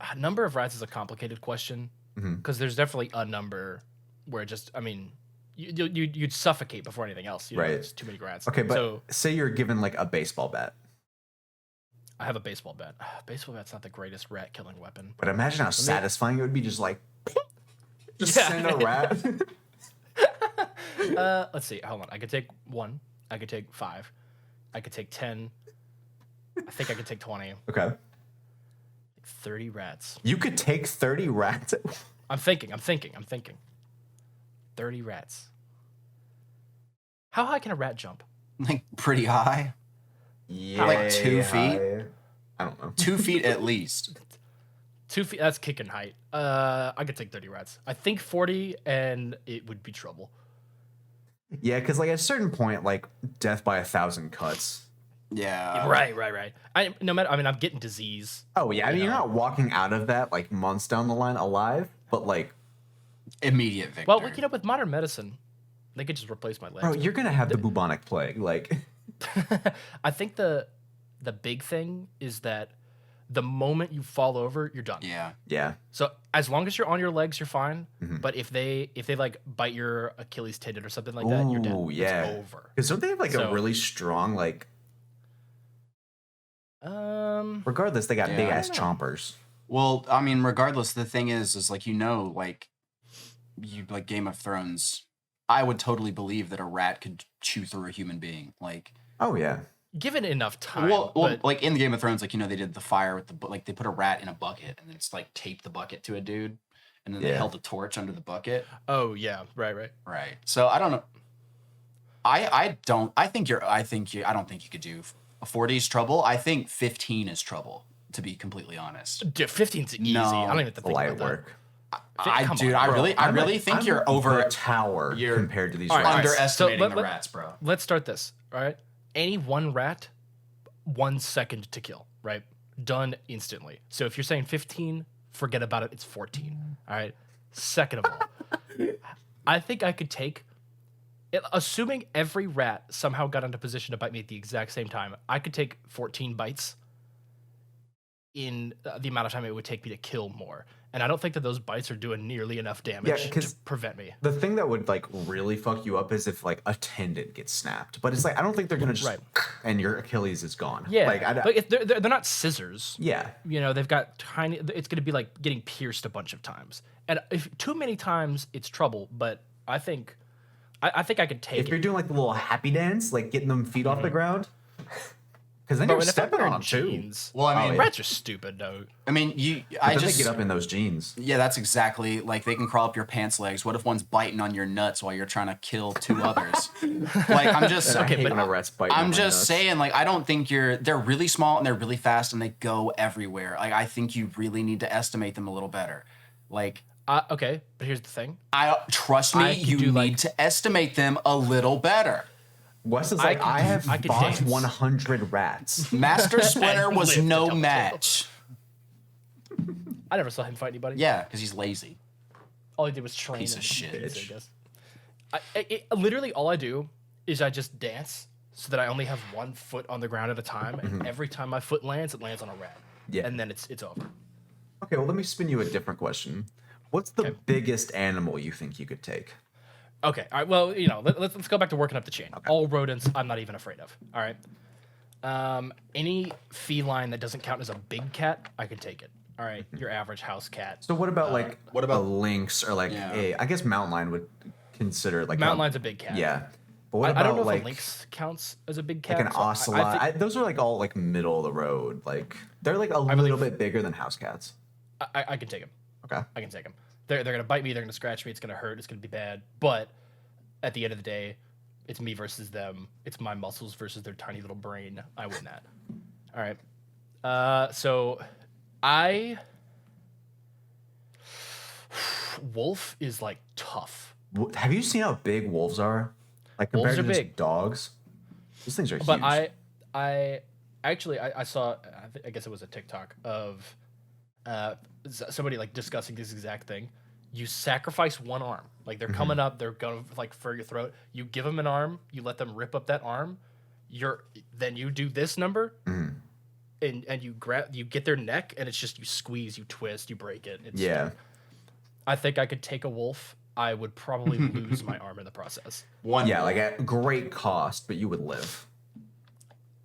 A number of rats is a complicated question because there's definitely a number where just, I mean, you'd suffocate before anything else. You know, Right. There's too many rats. okay, but so say you're given like a baseball bat. I have a baseball bat. Baseball bat's not the greatest rat killing weapon. But imagine how satisfying it would be just like, just Yeah. send a rat. Let's see. Hold on. I could take 1. I could take 5. I could take 10. I think I could take 20. Okay. Like 30 rats. You could take 30 rats. I'm thinking. 30 rats. How high can a rat jump? Like pretty high. Yeah. Like 2 feet? I don't know. 2 feet at least. 2 feet. That's kicking height. I could take 30 rats. I think 40, and it would be trouble. Yeah, because like at a certain point, like death by 1,000 cuts. Yeah. Right. I'm getting disease. Oh yeah, I mean You you're know. not walking out of that like months down the line alive, but like, Immediate victory. Well, you know, with modern medicine, they could just replace my legs. bro, you're gonna have the bubonic plague. Like, I think the big thing is that the moment you fall over, you're done. Yeah. yeah, So as long as you're on your legs, you're fine. Mhm. But if they like bite your Achilles tendon or something like that, you're dead. Ooh, yeah. It's over. because don't they have like a So- really strong like? Regardless, they got Yeah. big ass I don't chompers. Well, I mean, regardless, the thing is like like you like Game of Thrones. I would totally believe that a rat could chew through a human being. Like, Oh yeah, given enough time. well, but like in the Game of Thrones, like they did the fire with like they put a rat in a bucket and then it's like taped the bucket to a dude, and then they Yeah. held a torch under the bucket. oh yeah, right. Right. So I don't know. I don't think you could do a 40's trouble. I think 15 is trouble, to be completely honest. Dude, 15's easy. No, I don't even have to think light about that. work. Come on, I bro. really think you're I'm over the tower you're compared to these All right, rats. underestimating So the let- rats, bro. Let's start this. All right. Any one rat, 1 second to kill. Right. Done instantly. So if you're saying 15, forget about it. It's 14. All right. Second of all, I think I could take, assuming every rat somehow got into position to bite me at the exact same time, I could take 14 bites in the amount of time it would take me to kill more. And I don't think that those bites are doing nearly enough damage to prevent me. The thing that would like really fuck you up is if like a tendon gets snapped. But it's like I don't think they're gonna just and your Achilles is gone. Yeah, like if they're not scissors. Yeah, you know they've got tiny. It's gonna be like getting pierced a bunch of times, and if too many times, it's trouble. But I think I could take it. If you're doing like the little happy dance, like getting them feet off the ground. Because then you're stepping on them too. Well, I mean, rats are stupid, though. I mean, they get up in those jeans. Yeah, that's exactly like they can crawl up your pants legs. What if one's biting on your nuts while you're trying to kill two others? Like I'm just I'm just saying, like I don't think they're really small and they're really fast and they go everywhere. Like I think you really need to estimate them a little better. Like okay, but here's the thing. Trust me, you need to estimate them a little better. Wes is like, I have fought 100 rats. Master Splinter was no match. I never saw him fight anybody. Yeah, because he's lazy. All he did was train. Piece of shit. I guess. Literally, all I do is I just dance so that I only have 1 foot on the ground at a time, and every time my foot lands, it lands on a rat. Yeah. And then it's over. Okay, well, let me spin you a different question. What's the biggest animal you think you could take? Okay, all right. Well, you know, let's go back to working up the chain. Okay. All rodents, I'm not even afraid of. All right. Any feline that doesn't count as a big cat, I could take it. All right, your average house cat. So what about a lynx or like I guess mountain lion would consider like mountain lion's a big cat. Yeah. But what about I don't know like if a lynx counts as a big cat. Like an ocelot. Those are like all like middle of the road. Like they're like a little bit bigger than house cats. I can take them. Okay. I can take them. They're gonna bite me. They're gonna scratch me. It's gonna hurt. It's gonna be bad. But at the end of the day, it's me versus them. It's my muscles versus their tiny little brain. I win that. All right. So wolf is like tough. Have you seen how big wolves are? Like compared to just dogs, these things are huge. But I actually saw. I guess it was a TikTok of somebody like discussing this exact thing. You sacrifice one arm. Like they're coming up, they're going like for your throat. You give them an arm, you let them rip up that arm. Then you do this number, and you get their neck, and it's just you squeeze, you twist, you break it. I think I could take a wolf. I would probably lose my arm in the process. Like at great cost, but you would live.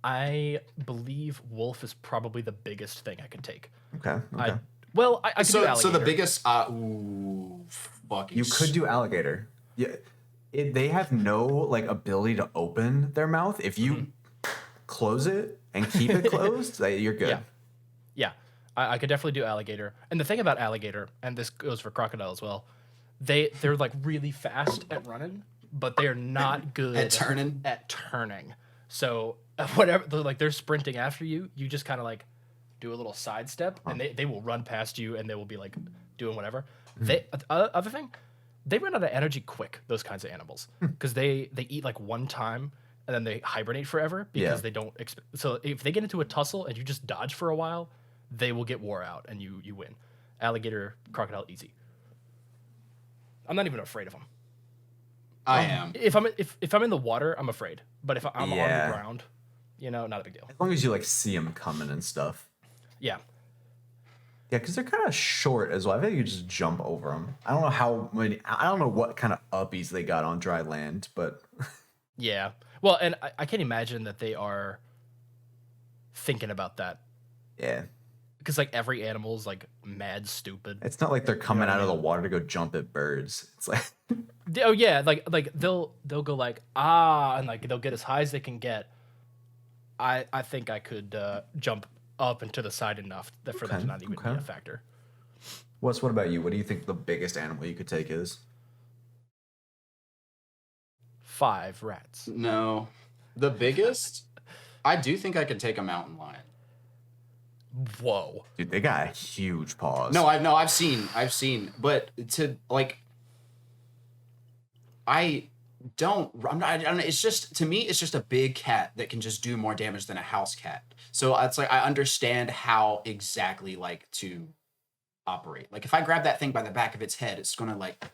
I believe wolf is probably the biggest thing I could take. Okay. I could do alligator. So the biggest, you could do alligator. Yeah, they have no like ability to open their mouth. If you close it and keep it closed, you're good. Yeah. I could definitely do alligator. And the thing about alligator, and this goes for crocodile as well, they're like really fast at running, but they're not good at turning. So whatever, they're sprinting after you, you just kind of like do a little sidestep, and they will run past you, and they will be like doing whatever. Other thing, they run out of energy quick. Those kinds of animals, because they eat like one time, and then they hibernate forever because they don't. So if they get into a tussle and you just dodge for a while, they will get wore out, and you win. Alligator, crocodile, easy. I'm not even afraid of them. I am. If I'm in the water, I'm afraid. But if I'm on the ground, not a big deal. As long as you like see them coming and stuff. Yeah. Yeah, because they're kind of short as well. I think you just jump over them. I don't know I don't know what kind of uppies they got on dry land, but. Yeah. Well, and I can't imagine that they are thinking about that. Yeah. Because like every animal's like mad stupid. It's not like they're coming out of the water to go jump at birds. It's like oh yeah, like they'll go like and like they'll get as high as they can get. I think I could jump up and to the side enough for that to not even be a factor. What about you? What do you think the biggest animal you could take is? 5 rats. No, the biggest. I do think I could take a mountain lion. Whoa, dude, they got huge paws. No, I've seen, but to like, I don't. It's just to me, it's just a big cat that can just do more damage than a house cat. So it's like I understand how exactly like to operate. Like if I grab that thing by the back of its head, it's gonna like.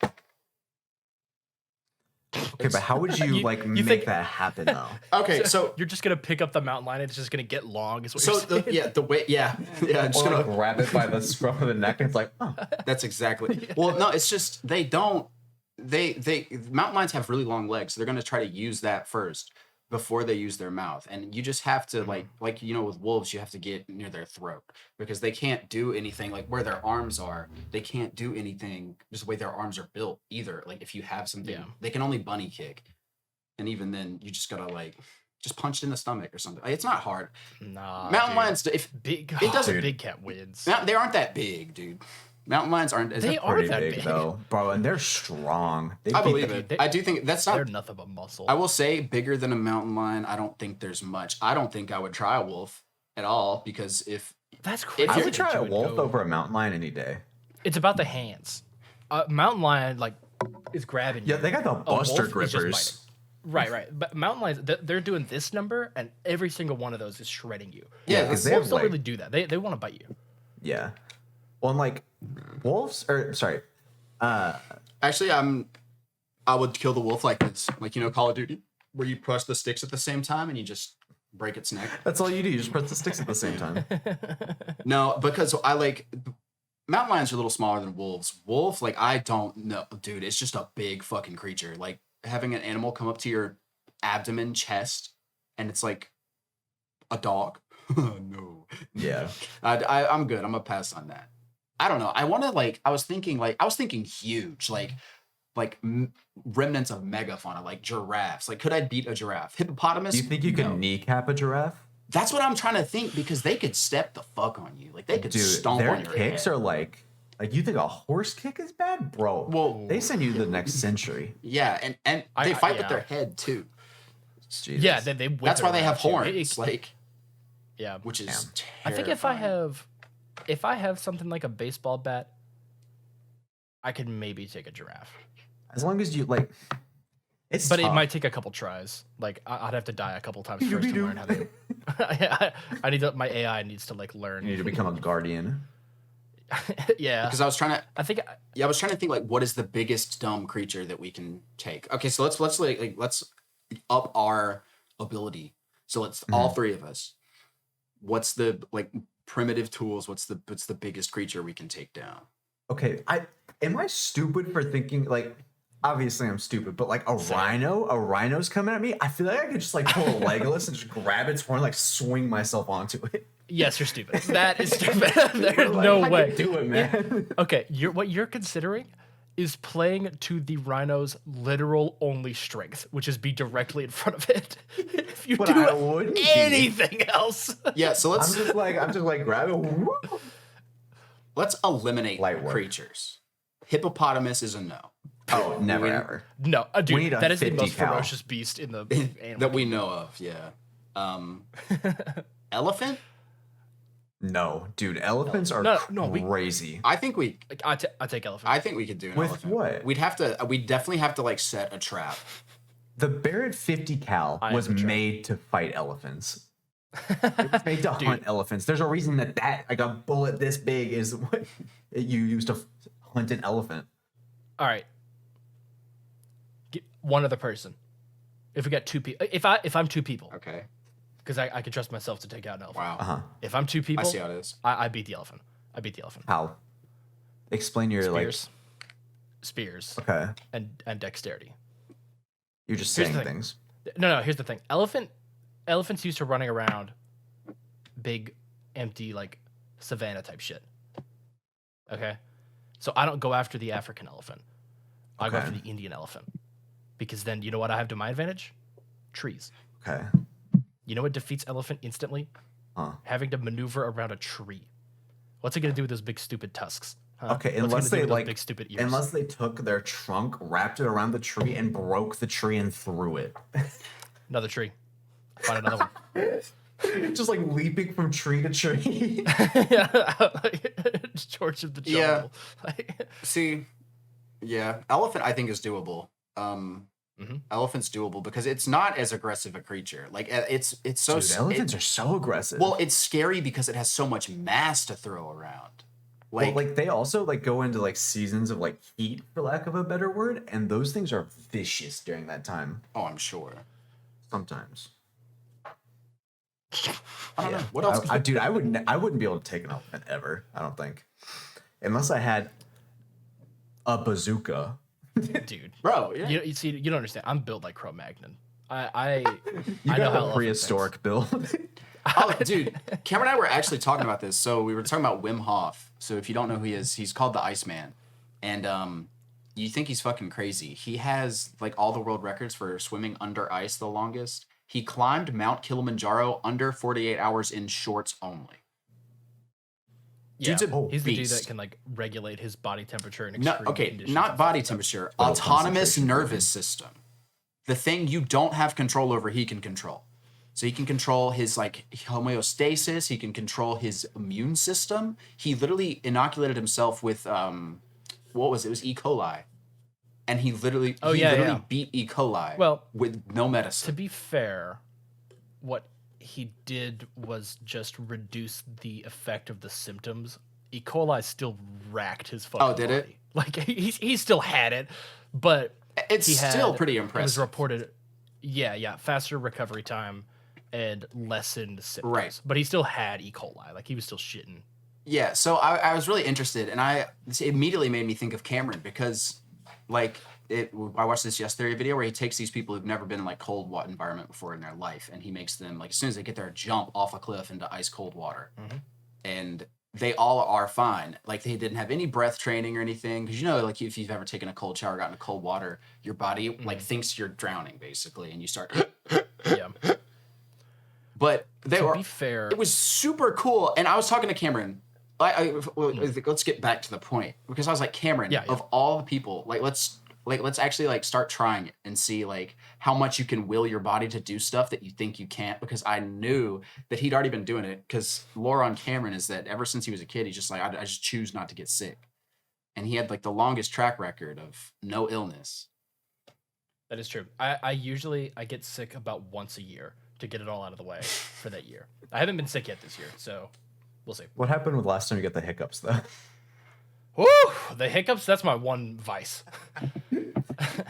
Okay, but how would you, like you make think- that happen though? Okay, so you're just gonna pick up the mountain lion. It's just gonna get long. Is what you're saying. the way I'm just Or gonna like grab it by the scruff of the neck and it's like, oh. That's exactly. Well, no, it's just they don't. They mountain lions have really long legs. So they're gonna try to use that first before they use their mouth, and you just have to like with wolves, you have to get near their throat because they can't do anything like where their arms are. They can't do anything just the way their arms are built either. Like if you have something, they can only bunny kick, and even then, you just gotta like just punch it in the stomach or something. Like, it's not hard. Nah, Mountain dude. lions, if Big. it doesn't. Dude. Big cat wins. They aren't that big, dude. Mountain lions aren't. They are Pretty that big, big. though, bro, and they're strong. They I beat believe the- it. They- I do think that's They're not. nothing but muscle. I will say bigger than a mountain lion. I don't think there's much. I don't think I would try a wolf at all because if That's crazy. I you're- would try that a you wolf go- over a mountain lion any day. It's about the hands. Mountain lion like is grabbing you. Yeah, they got the A wolf buster is just grippers. biting. Right. But mountain lions, they're doing this number, and every single one of those is shredding you. Yeah, because Wolves they don't have like, really do that. They want to bite you. yeah. Well, and like wolves, or sorry, actually I would kill the wolf like this, like Call of Duty, where you press the sticks at the same time and you just break its neck. that's all you do. You just press the sticks at the same time. No, because I like mountain lions are a little smaller than wolves. Wolf, like I don't know, dude. It's just a big fucking creature. Like having an animal come up to your abdomen, chest, and it's like a dog. No. Yeah. I'm good. I'm gonna pass on that. I don't know. I want to like. I was thinking huge, like remnants of megafauna, like giraffes. Like, could I beat a giraffe? Hippopotamus? Do you think you can No. kneecap a giraffe? That's what I'm trying to think because they could step the fuck on you. Like they could Dude, stomp their on your kicks head. are like you think a horse kick is bad, bro? Well, they send you to the next century. yeah, and they fight with yeah. their head too. Jesus. Yeah, they whip That's it why they have around you. horns. Like, Yeah. which is. I think if I terrifying. have something like a baseball bat, I could maybe take a giraffe. As long as you like, it's But it tough. might take a couple tries. Like I'd have to die a couple times first to Doo-doo-doo. learn how to. I need to, my AI needs to like learn. You need to become a guardian. Yeah. because I was trying to. I think Yeah, I was trying to think like what is the biggest dumb creature that we can take. Okay, so let's up our ability. So let's all three of us. What's the like primitive tools? What's the biggest creature we can take down? Okay, am I stupid for thinking like? Obviously, I'm stupid, but like a rhino's coming at me. I feel like I could just like pull a Legolas and just grab its horn, like swing myself onto it. yes, you're stupid. That is stupid. There's Like, no I way. could do it, man. Okay, what you're considering is playing to the rhino's literal only strength, which is be directly in front of it. If you But do I wouldn't be. anything else, Yeah, so I'm just like grabbing. let's eliminate Light work. creatures. Hippopotamus is a no. Oh, never ever. no, We dude, need a that is the 50 most cal. ferocious beast in the animal. That we know of, yeah. Elephant? No, dude, elephants are No, we- crazy. I think we Like, I take elephant. I think we could do an With elephant. what? We'd definitely have to like set a trap. The Barrett 50 cal I was am the trap. made to fight elephants. It was made to hunt elephants. There's a reason that like a bullet this big is what you use to hunt an elephant. All right, get one other person. If we got two people, if I'm two people, Okay. because I can trust myself to take out an elephant. Wow. Uh-huh. If I'm two I people, see how it is. I beat the elephant. I beat the elephant. How? Explain your Spears, okay. and dexterity. You're just Here's the saying thing. things. No. Here's the thing. Elephants used to running around big, empty, like savanna type shit. Okay, so I don't go after the African elephant. I go Okay. after the Indian elephant, because then you know what I have to my advantage? Trees. Okay. You know what defeats elephant instantly? Huh. Having to maneuver around a tree. What's it gonna do with those big stupid tusks? Huh? Okay, What's it gonna unless do they with those like big stupid ears. unless they took their trunk, wrapped it around the tree, and broke the tree and threw it. Another tree. Find another one. Just like leaping from tree to tree. George of the Yeah. Jungle. See, yeah, elephant I think is doable. Mhm. Elephant's doable because it's not as aggressive a creature. Like it's so Dude, elephants are so aggressive. well, it's scary because it has so much mass to throw around. Like they also like go into like seasons of like heat, for lack of a better word, and those things are vicious during that time. Oh, I'm sure. Sometimes. I don't know. What else? Dude, I wouldn't be able to take an elephant ever. I don't think, unless I had a bazooka. Dude. Bro, yeah. You see, you don't understand. I'm built like Cro-Magnon. I You know got how a prehistoric build. Oh, dude, Cameron and I were actually talking about this. So we were talking about Wim Hof. So if you don't know who he is, he's called the Iceman. And you think he's fucking crazy. He has like all the world records for swimming under ice the longest. He climbed Mount Kilimanjaro under 48 hours in shorts only. Yeah, Dude's a he's the dude beast. that can like regulate his body temperature in No, extreme okay, conditions. not and body stuff. temperature, Total autonomous concentration nervous system. The thing you don't have control over, he can control. So he can control his like homeostasis. He can control his immune system. He literally inoculated himself with what was it? It was E. coli, and he literally beat E. coli. Well, with no To medicine. be fair, what he did was just reduce the effect of the symptoms. E. coli still racked his fucking Oh, did it? body. Like he still had it, but It's he had, still pretty It was impressive. reported, yeah, faster recovery time and lessened symptoms. Right. But he still had E. coli. Like he was still shitting. Yeah, so I was really interested, and this immediately made me think of Cameron because, like, I watched this Yes Theory video where he takes these people who've never been in like cold water environment before in their life, and he makes them like as soon as they get there, jump off a cliff into ice cold water, and they all are fine. Like they didn't have any breath training or anything because like if you've ever taken a cold shower, gotten in cold water, your body like thinks you're drowning basically, and you start. Yeah. But To be fair, it was super cool, and I was talking to Cameron. Let's get back to the point because I was like, Cameron, Yeah, yeah. of all the people, let's actually like start trying it and see like how much you can will your body to do stuff that you think you can't. Because I knew that he'd already been doing it. Because lore on Cameron is that ever since he was a kid, he's just like I just choose not to get sick, and he had like the longest track record of no illness. that is true. I usually get sick about once a year to get it all out of the way for that year. I haven't been sick yet this year, so we'll see. What happened with last time you got the hiccups though? Woo! The hiccups, that's my one vice.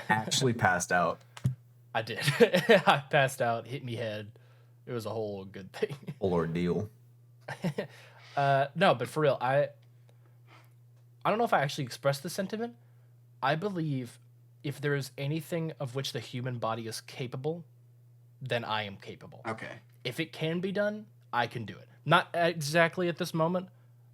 Actually passed out. I did. I passed out, hit me head. It was a whole good thing. Whole ordeal. No, but for real, I don't know if I actually expressed the sentiment. I believe if there is anything of which the human body is capable, then I am capable. Okay. If it can be done, I can do it. Not exactly at this moment,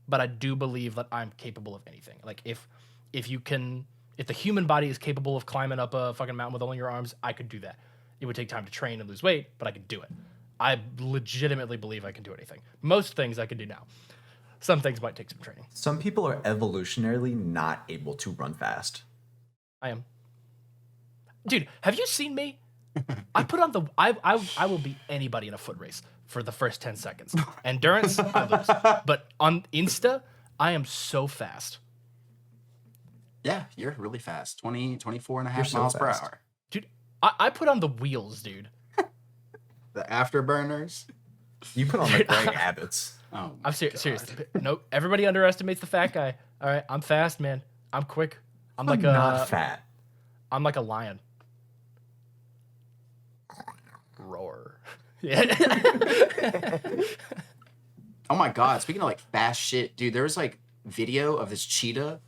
but I do believe that I'm capable of anything. Like if the human body is capable of climbing up a fucking mountain with only your arms, I could do that. It would take time to train and lose weight, but I could do it. I legitimately believe I can do anything. Most things I can do now. Some things might take some training. Some people are evolutionarily not able to run fast. I am. Dude, have you seen me? I put on the I will beat anybody in a foot race for the first 10 seconds. Endurance, I lose. But on Insta, I am so fast. Yeah, you're really fast. 24 and a You're half so miles per fast. hour. Dude, I put on the wheels, dude. The afterburners. You put on like Greg Abbott's. Oh, I'm serious. Nope. Everybody underestimates the fat guy. All right, I'm fast, man. I'm quick. I'm like Not fat. I'm like a lion. Roar. Yeah. Oh my god, speaking of like fast shit, dude, there was like video of this cheetah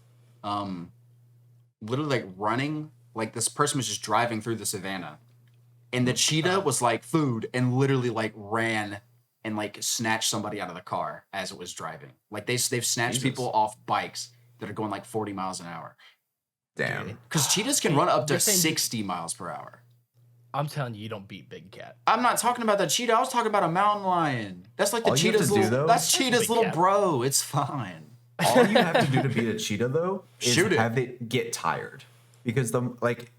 literally like running, like this person was just driving through the savannah. And the cheetah was like food and literally like ran and like snatched somebody out of the car as it was driving. Like they've snatched Jesus. people off bikes that are going like 40 miles an hour. Damn. Because cheetahs can run up to You're saying- 60 miles per hour. I'm telling you, you don't beat Big Cat. I'm not talking about the cheetah. I was talking about a mountain lion. That's like the All you have cheetah's to do, little. though- That's cheetah's Big little cat. bro. It's fine. All you have to do to beat a cheetah though is Shoot it. have it get tired. Because they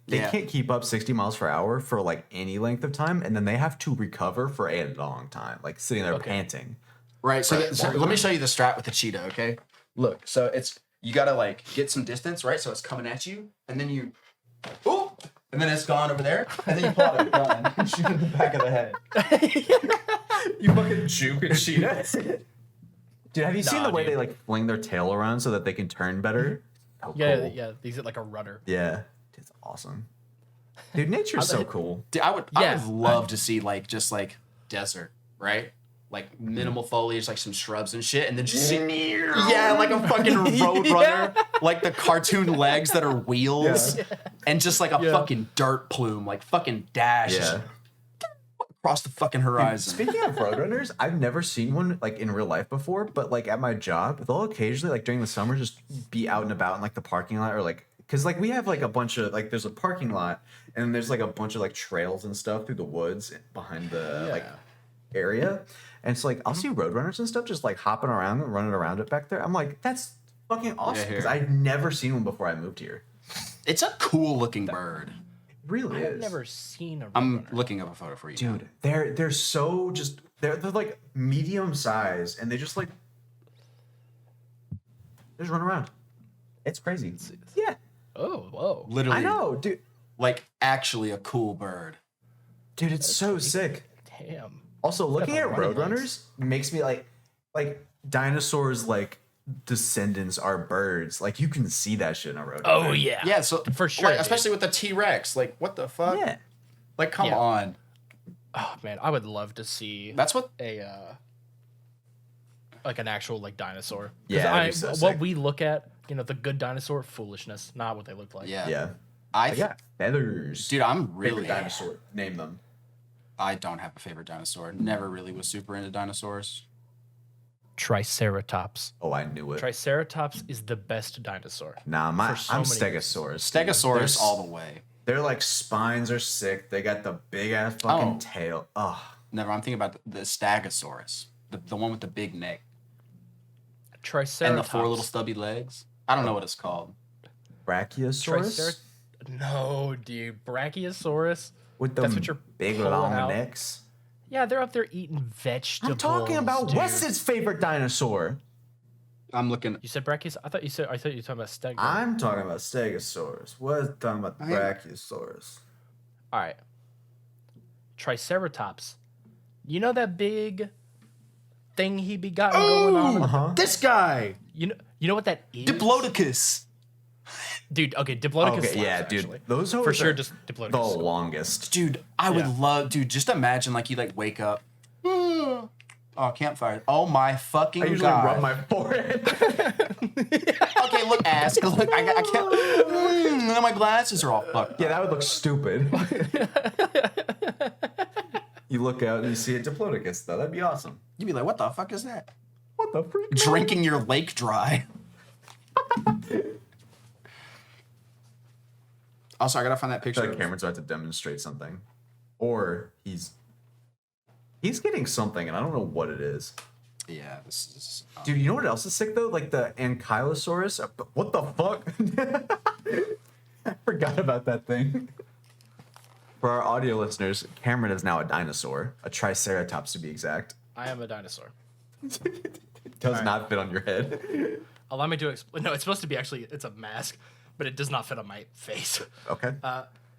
Yeah. can't keep up 60 miles per hour for like any length of time, and then they have to recover for a long time, like sitting there Okay. panting. Right. So let me show you the strat with the cheetah. Okay. Look. So you gotta like get some distance, right? So it's coming at you, and then you, oh, and then it's gone over there, and then you pull out a gun and shoot it in the back of the head. You fucking juke a cheetah. Dude, have you seen Nah, the way dude. they like fling their tail around so that they can turn better? So Yeah, cool. yeah. These are like a rudder. Yeah. It's awesome. Dude, nature's so cool. Dude, I Yeah. would love to see like just like desert, right? Like minimal foliage, like some shrubs and shit, and then just see, yeah, like a fucking road runner, like the cartoon legs that are wheels, Yeah. and just like a fucking dirt plume, like fucking dash Yeah. across the fucking horizon. Speaking of roadrunners, I've never seen one like in real life before, but like at my job, they'll occasionally like during the summer just be out and about in like the parking lot or like because like we have like a bunch of like there's a parking lot and there's like a bunch of like trails and stuff through the woods behind the like area. And it's like I'll see roadrunners and stuff just like hopping around and running around it back there. I'm like, that's fucking awesome because here. I've never seen one before I moved here. It's a cool looking bird. It really I've is. never seen a I'm roadrunner. looking up a photo for you, now. Dude, they're so just they're like medium size and they just like run around. It's crazy. Yeah, Oh, whoa. Literally, I know, dude. like actually a cool bird. Dude, it's so sick. Damn. Also, looking got at the running roadrunners makes me like dinosaurs like descendants are birds. Like you can see that shit in a roadrunner. Oh, yeah. Yeah, so For sure, like, dude. especially with the T-Rex. Like, what the fuck? Yeah. Like, come Yeah. on. Oh, man. I would love to see That's what. a, like an actual like dinosaur. 'Cause Yeah, that'd be so what sick. we look at, you know, the good dinosaur, foolishness, not what they look like. Yeah. Yeah. I I got feathers. Dude, I'm Favorite really. dinosaur. Name them. I don't have a favorite dinosaur. Never really was super into dinosaurs. Triceratops. Oh, I knew it. Triceratops is the best dinosaur. Nah, for so I'm many Stegosaurus. Stegosaurus Their- all the way. Their like spines are sick. They got the big ass fucking Oh. tail. Ugh. Never. I'm thinking about the Stegosaurus, the one with the big neck Triceratops. and the four little stubby legs. I don't know what it's called. Brachiosaurus No, dude. Brachiosaurus. with the That's what you're big pulling long out. necks. Yeah, they're up there eating vegetables. I'm talking about dude. Wes's favorite dinosaur. I'm looking. You said Brachiosaurus? I thought you were talking about Stego. I'm talking about Stegosaurus. Wes talking about the I- Brachiosaurus. All right. Triceratops. You know that big thing he be got going on? Uh-huh. This guy, You know what that is? Diplodocus. Dude, okay, Diplodocus Okay, slaps, yeah, dude. actually. Those For sure, are just the Diplodocus. longest. Dude, I would Yeah. love, dude. Just imagine, like you like wake up. Oh, campfire. Oh my fucking I usually god. rub my forehead. Okay, look, ass. Look, I can't. Now my glasses are all fucked. Yeah, that would look stupid. You look out and you see a Diplodocus, though. That'd be awesome. You'd be like, what the fuck is that? What the freak? Drinking your lake dry. Also, I gotta find that I picture. feel like Cameron's about to demonstrate something, or he's getting something, and I don't know what it is. Yeah, this is. Dude, you know what else is sick though? Like the Ankylosaurus. What the fuck? I forgot about that thing. For our audio listeners, Cameron is now a dinosaur, a Triceratops to be exact. I am a dinosaur. Does not fit on your head. Allow me to explain. No, it's supposed to be actually, it's a mask, but it does not fit on my face. Okay.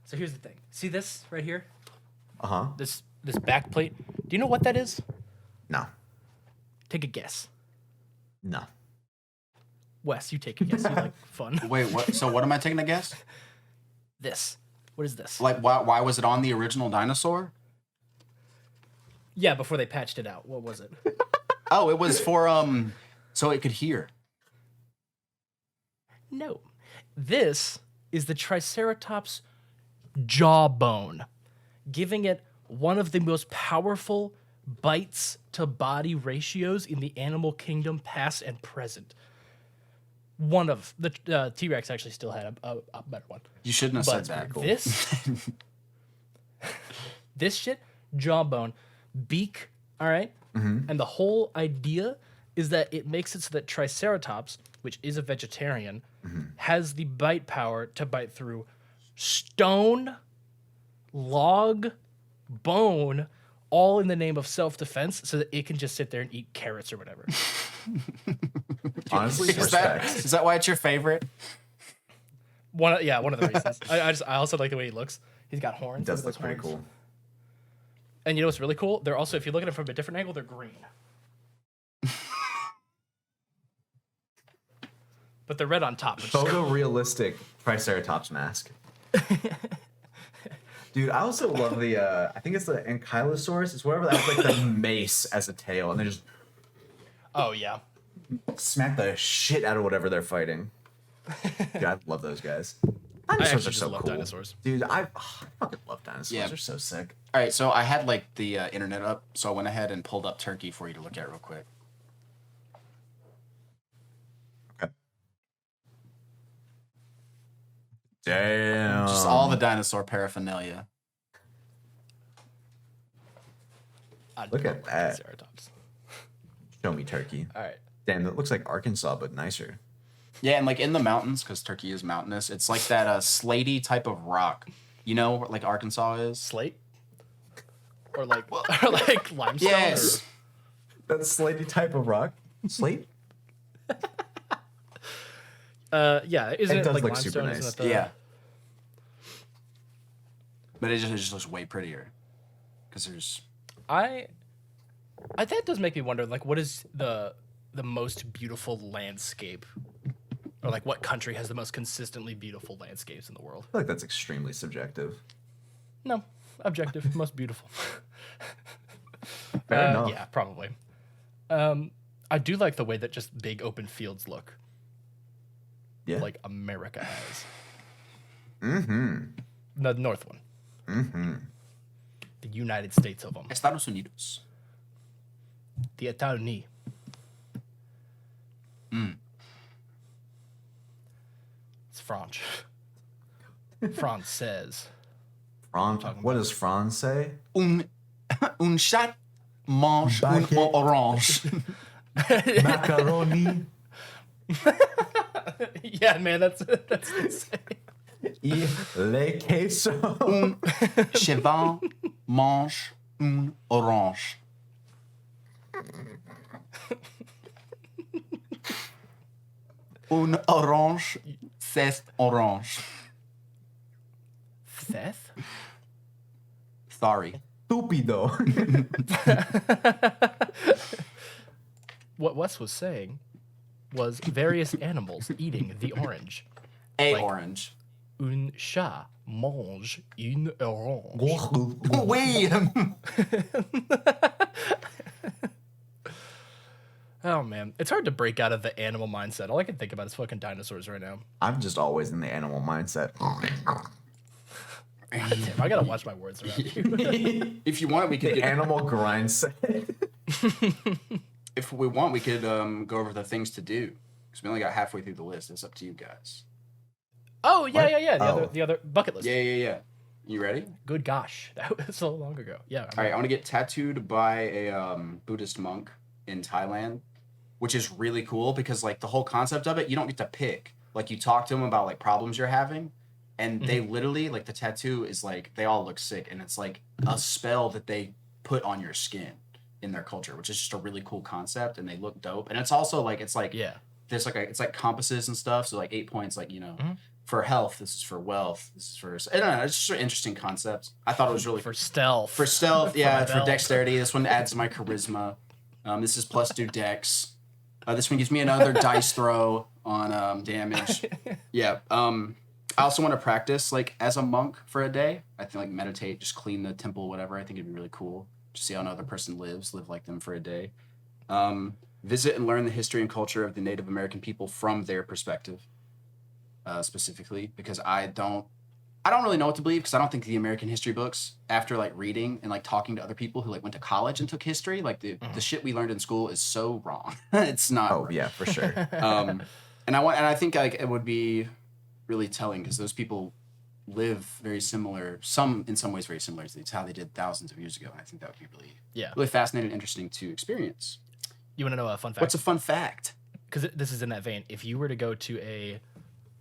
So here's the thing. See this right here? Uh huh. This back plate. Do you know what that is? No. Take a guess. No. Wes, you take a guess. You like fun. Wait, what? So what am I taking a guess? This. What is this? Like, why was it on the original dinosaur? Yeah, before they patched it out. What was it? Oh, it was for so it could hear. No. This is the Triceratops jawbone, giving it one of the most powerful bites to body ratios in the animal kingdom, past and present. One of the T-Rex actually still had a better one. You shouldn't have But said that. this, this shit, jawbone, beak, all right? And the whole idea is that it makes it so that Triceratops, which is a vegetarian, has the bite power to bite through stone, log, bone, all in the name of self-defense, so that it can just sit there and eat carrots or whatever. Honestly, Is respect. that why it's your favorite? One of the reasons. I also like the way he looks. He's got horns. Does Look at look those pretty horns. cool. And you know what's really cool? They're also, if you look at them from a different angle, they're green. but they're red on top. Which is cool. Photorealistic Triceratops mask. Dude, I also love the, I think it's the Ankylosaurus. It's whatever that has like the mace as a tail, and they just Oh yeah. smack the shit out of whatever they're fighting. Dude, I love those guys. I Dinosaurs actually are just so love cool. dinosaurs. Dude, I fucking love dinosaurs. Yeah. They're so sick. All right, so I had like the internet up, so I went ahead and pulled up Turkey for you to look at real quick. Okay. Damn. Just all the dinosaur paraphernalia. I'd Look at love that. Triceratops. Show me Turkey. All right. Damn, that looks like Arkansas, but nicer. Yeah, and like in the mountains, because Turkey is mountainous, it's like that slaty type of rock. You know, what, like Arkansas is. Slate. Or like limestone. Yes. That's slatey type of rock. Slate? Yeah. Isn't It it, does like look super limestone? nice. Isn't it the, Yeah. But it just looks way prettier. Because there's. That does make me wonder, like, what is the most beautiful landscape, or like what country has the most consistently beautiful landscapes in the world? I feel like that's extremely subjective. No, objective, most beautiful. Fair enough. Yeah, probably. I do like the way that just big open fields look, Yeah. like America has. Mm-hmm. The north one, Mm-hmm. the United States of them, Estados Unidos. the États-Unis. It's French. Française. What does Franz say? Un chat mange un Baguette. orange. Macaroni. Yeah, man, that's insane. Y le queso. Un cheval mange un orange. Un orange, c'est orange. Theth? Sorry. Stupido. What Wes was saying was various animals eating the orange. A Like- orange. Un chat mange une orange. Oui. Oh man, it's hard to break out of the animal mindset. All I can think about is fucking dinosaurs right now. I'm just always in the animal mindset. Damn, I gotta watch my words around you. If you want, we could The get, animal grind set. if we want, we could go over the things to do. Because we only got halfway through the list. It's up to you guys. Oh yeah, What? yeah, yeah. Oh. The other bucket list. Yeah. You ready? Good gosh, that was so long ago. Yeah. All right, I want to get tattooed by a Buddhist monk in Thailand, which is really cool because like the whole concept of it, you don't get to pick. Like you talk to them about like problems you're having, and they literally like the tattoo is like they all look sick, and it's like a spell that they put on your skin in their culture, which is just a really cool concept, and they look dope. And it's also like it's like Yeah. there's like it's like compasses and stuff. So like 8 points, like for health, this is for wealth, this is for I don't know. It's just an interesting concept. I thought it was really For stealth. for stealth, yeah, for stealth. dexterity. This one adds my charisma. This is plus 2 dex. This one gives me another dice throw on damage. Yeah. I also want to practice like as a monk for a day. I think like meditate, just clean the temple, whatever. I think it'd be really cool to see how another person live like them for a day. Visit and learn the history and culture of the Native American people from their perspective, specifically because I don't really know what to believe because I don't think the American history books, after like reading and like talking to other people who like went to college and took history, like the shit we learned in school is so wrong. It's not. Oh yeah, for sure. And I think like it would be really telling because those people live very similar, in some ways very similar to how they did thousands of years ago. And I think that would be really fascinating and interesting to experience. You want to know a fun fact? What's a fun fact? Because this is in that vein. If you were to go to a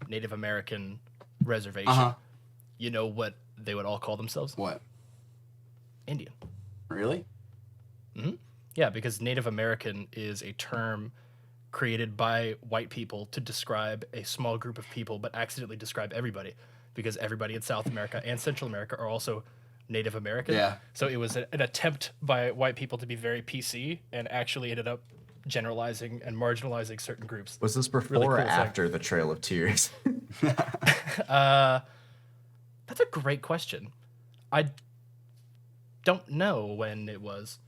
Native American reservation, Uh-huh. you know what they would all call themselves? What? Indian. Really? Yeah, because Native American is a term created by white people to describe a small group of people, but accidentally describe everybody, because everybody in South America and Central America are also Native American. Yeah. So it was an attempt by white people to be very PC, and actually ended up generalizing and marginalizing certain groups. Was this before Really or cool thing. after the Trail of Tears? That's a great question. I don't know when it was.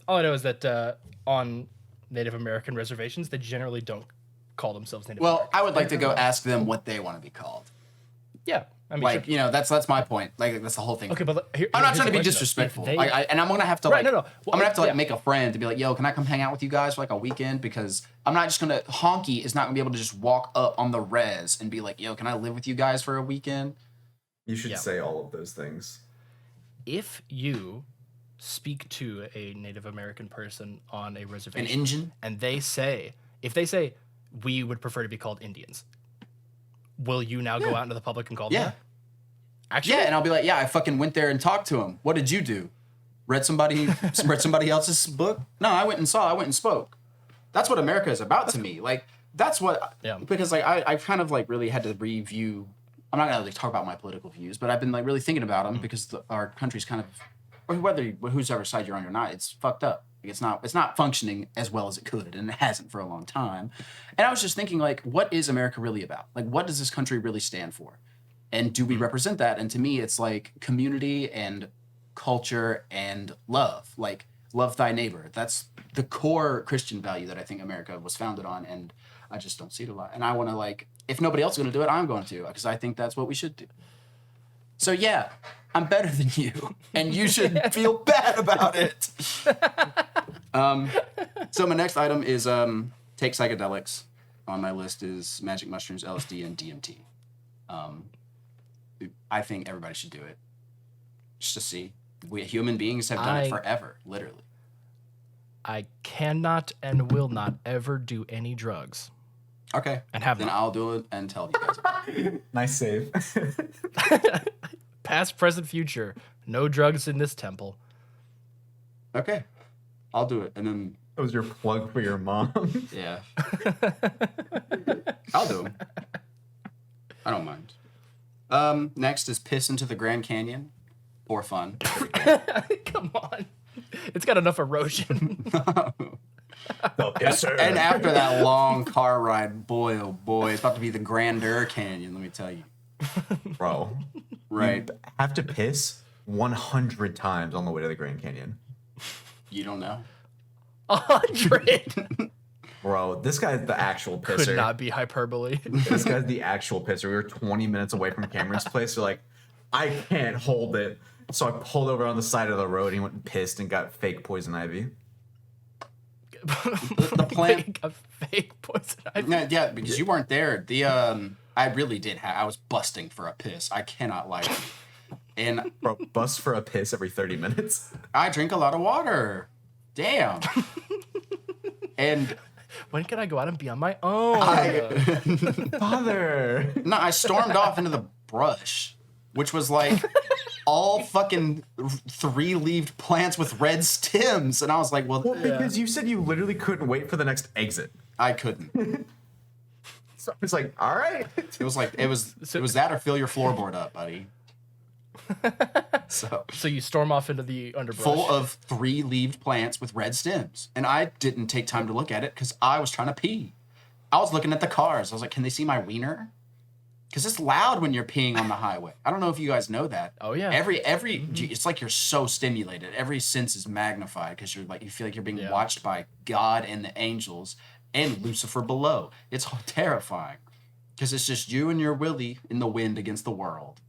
All I know is that on Native American reservations, they generally don't call themselves Native Well, American. I would like to go ask them what they want to be called. Yeah, I mean, Like, you know, that's my point. Like, that's the whole thing. okay, but I'm not trying to be disrespectful. They, And I'm gonna have to Right, like, no, no. Well, I'm gonna have to like yeah. make a friend to be like, yo, can I come hang out with you guys for like a weekend? Because I'm not just gonna Honky is not gonna be able to just walk up on the res and be like, yo, can I live with you guys for a weekend? You should Yeah. say all of those things. if you speak to a Native American person on a reservation, An Injun? and if they say we would prefer to be called Indians, will you now go out into the public and call them Yeah. that? Actually, Yeah, and I'll be like, yeah, I fucking went there and talked to him. What did you do? Read somebody else's book? No, I went and spoke. That's what America is about to me. Like, that's what, Yeah. because like I kind of like really had to review. I'm not gonna like talk about my political views, but I've been like really thinking about them because our country's kind of, or whoever side you're on or not, it's fucked up. Like, it's not functioning as well as it could, and it hasn't for a long time. And I was just thinking, like, what is America really about? Like, what does this country really stand for? And do we represent that? And to me, it's like community and culture and love. Like, love thy neighbor. That's the core Christian value that I think America was founded on. And I just don't see it a lot. And I want to, like, if nobody else is going to do it, I'm going to, because I think that's what we should do. So, yeah, I'm better than you. And you should feel bad about it. So my next item is take psychedelics. On my list is magic mushrooms, LSD, and DMT. I think everybody should do it. Just to see. We human beings have done it forever, literally. I cannot and will not ever do any drugs. Okay. And have then not. I'll do it and tell you guys about it. Nice save. Past, present, future. No drugs in this temple. Okay. I'll do it. And then, That was your plug for your mom. yeah. I'll do them. I don't mind. Next is piss into the Grand Canyon. For fun. Come on. It's got enough erosion. And after that long car ride, boy, oh boy, it's about to be the Grandeur Canyon, let me tell you. Bro. Right. You have to piss 100 times on the way to the Grand Canyon. You don't know? 100 Bro, this guy's the actual pisser. could not be hyperbole. This guy's the actual pisser. We were 20 minutes away from Cameron's place. We're like, I can't hold it. So I pulled over on the side of the road and he went and pissed and got fake poison ivy. The plant. A fake poison ivy. No, yeah, because you weren't there. I really did I was busting for a piss. I cannot lie to you. And Bro, bust for a piss every 30 minutes. I drink a lot of water. Damn. And When can I go out and be on my own? Father. no, I stormed off into the brush, which was like all fucking 3-leaved plants with red stems. And I was like, well, Because you said you literally couldn't wait for the next exit. I couldn't. So it's like, all right. It was like, it was that or fill your floorboard up, buddy. So So you storm off into the underbrush. full of 3-leaved plants with red stems. And I didn't take time to look at it because I was trying to pee. I was looking at the cars. I was like, can they see my wiener? Because it's loud when you're peeing on the highway. I don't know if you guys know that. Oh, yeah. It's like you're so stimulated. Every sense is magnified because you feel like you're being watched by God and the angels and Lucifer below. It's terrifying because it's just you and your willy in the wind against the world.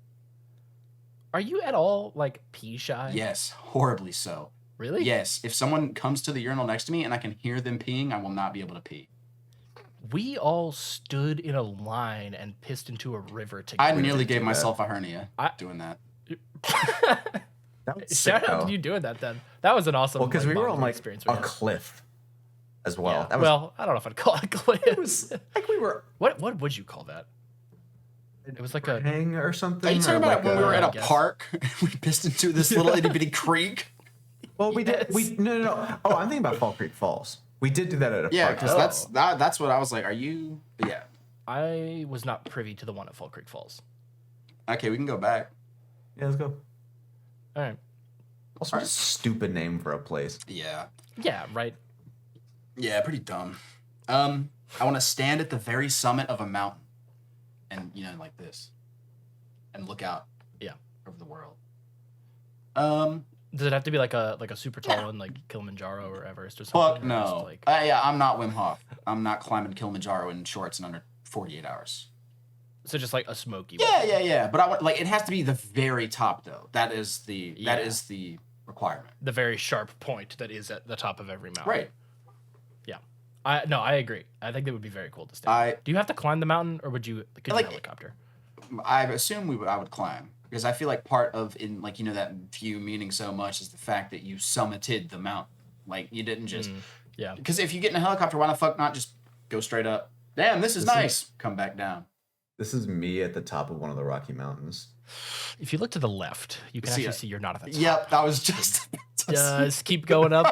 Are you at all like pee shy? Yes, horribly so. Really? Yes, if someone comes to the urinal next to me and I can hear them peeing, I will not be able to pee. We all stood in a line and pissed into a river together. I nearly gave do myself a hernia doing that. That was sick, Shout out though. to you doing that then. That was an awesome Well, because we were on bonding like experience a we had. cliff as well. Yeah. That was, Well, I don't know if I'd call it a cliff. it was like we were What would you call that? It was like a hang or something. Are you talking or about like when we were at I a guess. park? We pissed into this little itty bitty creek. Well, we did. Yes. No. Oh, I'm thinking about Fall Creek Falls. We did do that at a Yeah, park. because that's what I was like. Are you? Yeah. I was not privy to the one at Fall Creek Falls. Okay, we can go back. Yeah, let's go. All right. Also, just a stupid name for a place. Yeah. Yeah, right. Yeah, pretty dumb. I want to stand at the very summit of a mountain, and like this, and look out. Yeah. Over the world. Does it have to be like a super tall one, like Kilimanjaro or Everest or something? Fuck or no. just, like... Yeah, I'm not Wim Hof. I'm not climbing Kilimanjaro in shorts in under 48 hours. So just like a smoky. Yeah. But I want it has to be the very top though. That is the requirement. The very sharp point that is at the top of every mountain. Right. Yeah. I agree. I think that would be very cool to stand. Do you have to climb the mountain, or could you helicopter? I assume I would climb, because I feel like part of that view meaning so much is the fact that you summited the mountain. Like you didn't just Yeah. Because if you get in a helicopter, why the fuck not just go straight up? Damn, this is nice. Come back down. This is me at the top of one of the Rocky Mountains. If you look to the left, you can actually see you're not at the top. Yep, that was just. Just keep going up.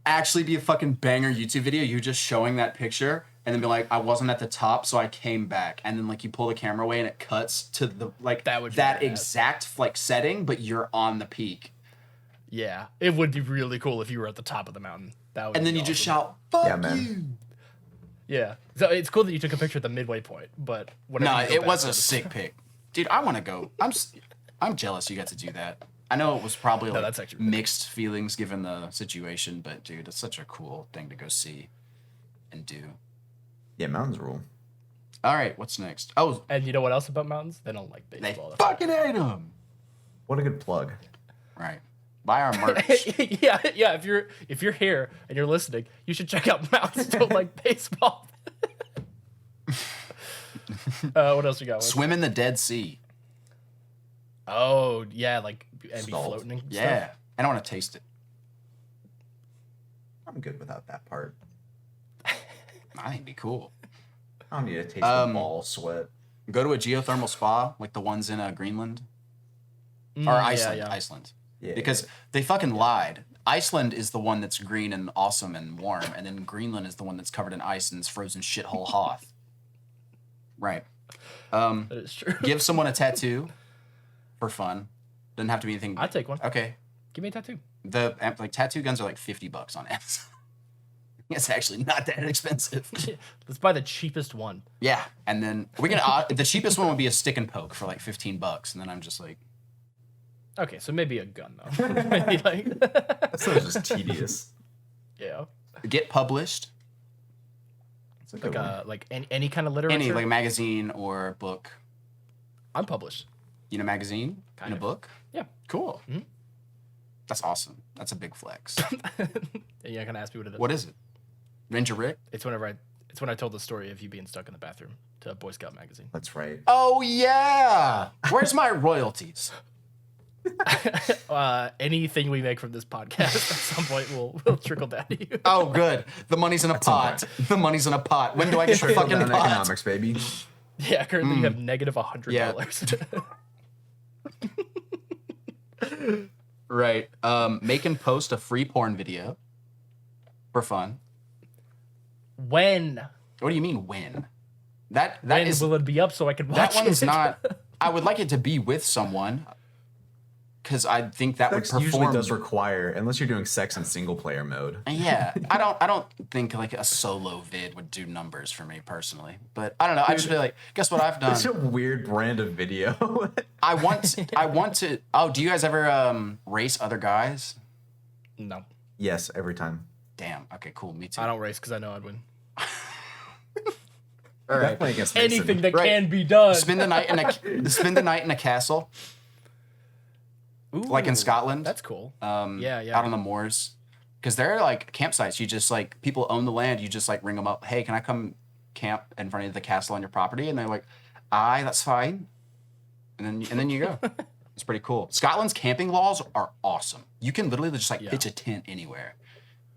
Actually be a fucking banger YouTube video, you just showing that picture and then be like, I wasn't at the top, so I came back. And then you pull the camera away and it cuts to the that exact setting, but you're on the peak. Yeah. It would be really cool if you were at the top of the mountain. That would and then you just shout, fuck you. Yeah. So it's cool that you took a picture at the midway point, but no, it was a sick pic. Dude, I want to go. I'm jealous you got to do that. I know it was probably that's actually mixed feelings given the situation, but dude, it's such a cool thing to go see and do. Yeah, mountains rule. All right, what's next? Oh, and you know what else about mountains? They don't like baseball. They fucking hate them. What a good plug. Right. Buy our merch. yeah. If you're here and you're listening, you should check out Mountains Don't Like Baseball. What else we got? Swim in the Dead Sea. Oh yeah, and be Salt. floating and Yeah, stuff. I don't want to taste it. I'm good without that part. I think it'd be cool. I don't need to taste the ball sweat. Go to a geothermal spa like the ones in Greenland or Iceland. Yeah. Iceland. Yeah. Because they fucking lied. Iceland is the one that's green and awesome and warm, and then Greenland is the one that's covered in ice and is frozen shithole Hoth. Right. That is true. Give someone a tattoo for fun. Doesn't have to be anything. I'd take one. Okay. Give me a tattoo. The tattoo guns are $50 on Amazon. It's actually not that expensive. Let's buy the cheapest one. Yeah, and then we're gonna the cheapest one would be a stick and poke for $15, and then I'm just like. Okay, so maybe a gun though. Maybe That sounds just tedious. Yeah. Get published. It's a good one. Like any kind of literature. Any magazine or book. I'm published. In a magazine? Kind in a of. book? Yeah. Cool. Mm-hmm. That's awesome. That's a big flex. Yeah, gonna ask me what it is. What is it? Ranger Rick? It's when I told the story of you being stuck in the bathroom to Boy Scout magazine. That's right. Oh yeah. Where's my royalties? Anything we make from this podcast at some point will trickle down to you. Oh good. The money's in a pot. The money's in a pot. When do I get the fucking Down pot? economics, baby. Yeah, currently you have negative $100. Right. Make and post a free porn video for fun. When? What do you mean when? That When is will it be up so I can watch that one's it? not. I would like it to be with someone, because I think that Sex would usually perform. does require, unless you're doing sex in single player mode. Yeah, I don't think a solo vid would do numbers for me personally. But I don't know. I just feel like, guess what I've done? It's a weird brand of video. I want to. Oh, do you guys ever race other guys? No. Yes, every time. Damn. Okay. Cool. Me too. I don't race because I know I'd win. All right. Definitely against Mason. Anything that Right. can be done. Spend the night in a castle, Ooh, like in Scotland. That's cool. Out Yeah. on the moors, because they're like campsites. You just people own the land. You just ring them up. Hey, can I come camp in front of the castle on your property? And they're like, aye, that's fine. And then you go. It's pretty cool. Scotland's camping laws are awesome. You can literally just pitch a tent anywhere.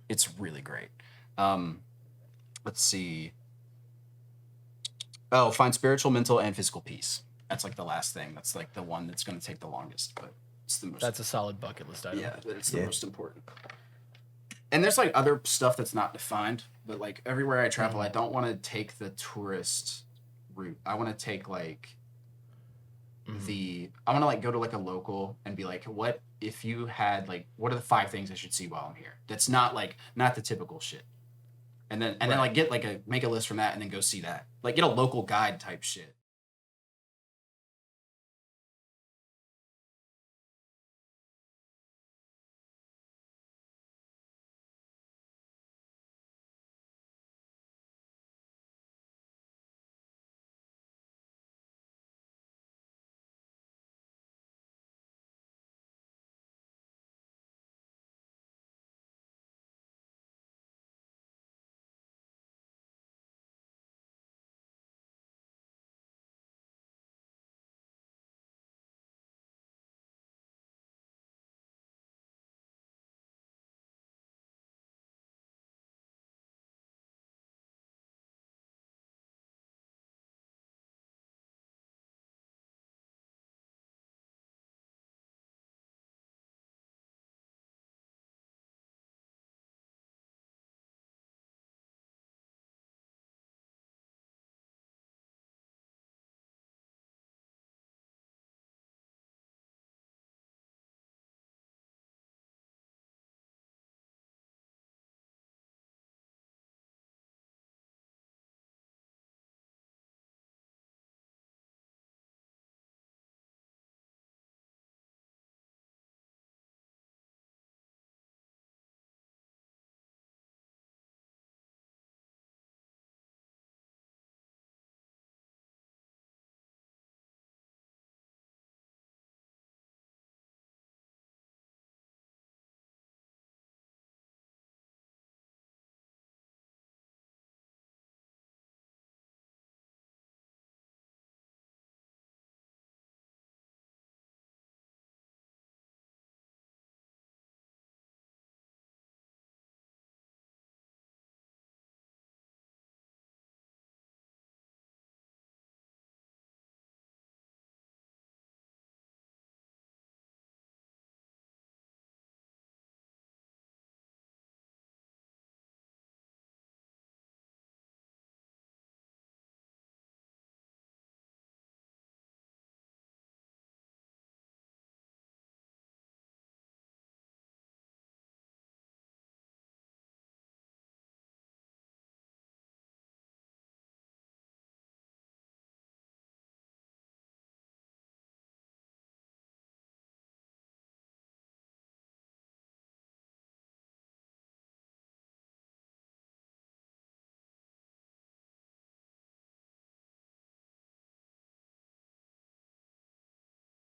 It's really great. Let's see. Oh, find spiritual, mental, and physical peace. That's the last thing. That's the one that's going to take the longest, but it's the most. That's a solid bucket list item. Yeah, but it's the most important. And there's other stuff that's not defined, but everywhere I travel, I don't want to take the tourist route. I want to take I want to like go to like a local and be like, what if you had like, what are the 5 things I should see while I'm here? That's not the typical shit. And then like make a list from that and then go see that. Like get a local guide type shit.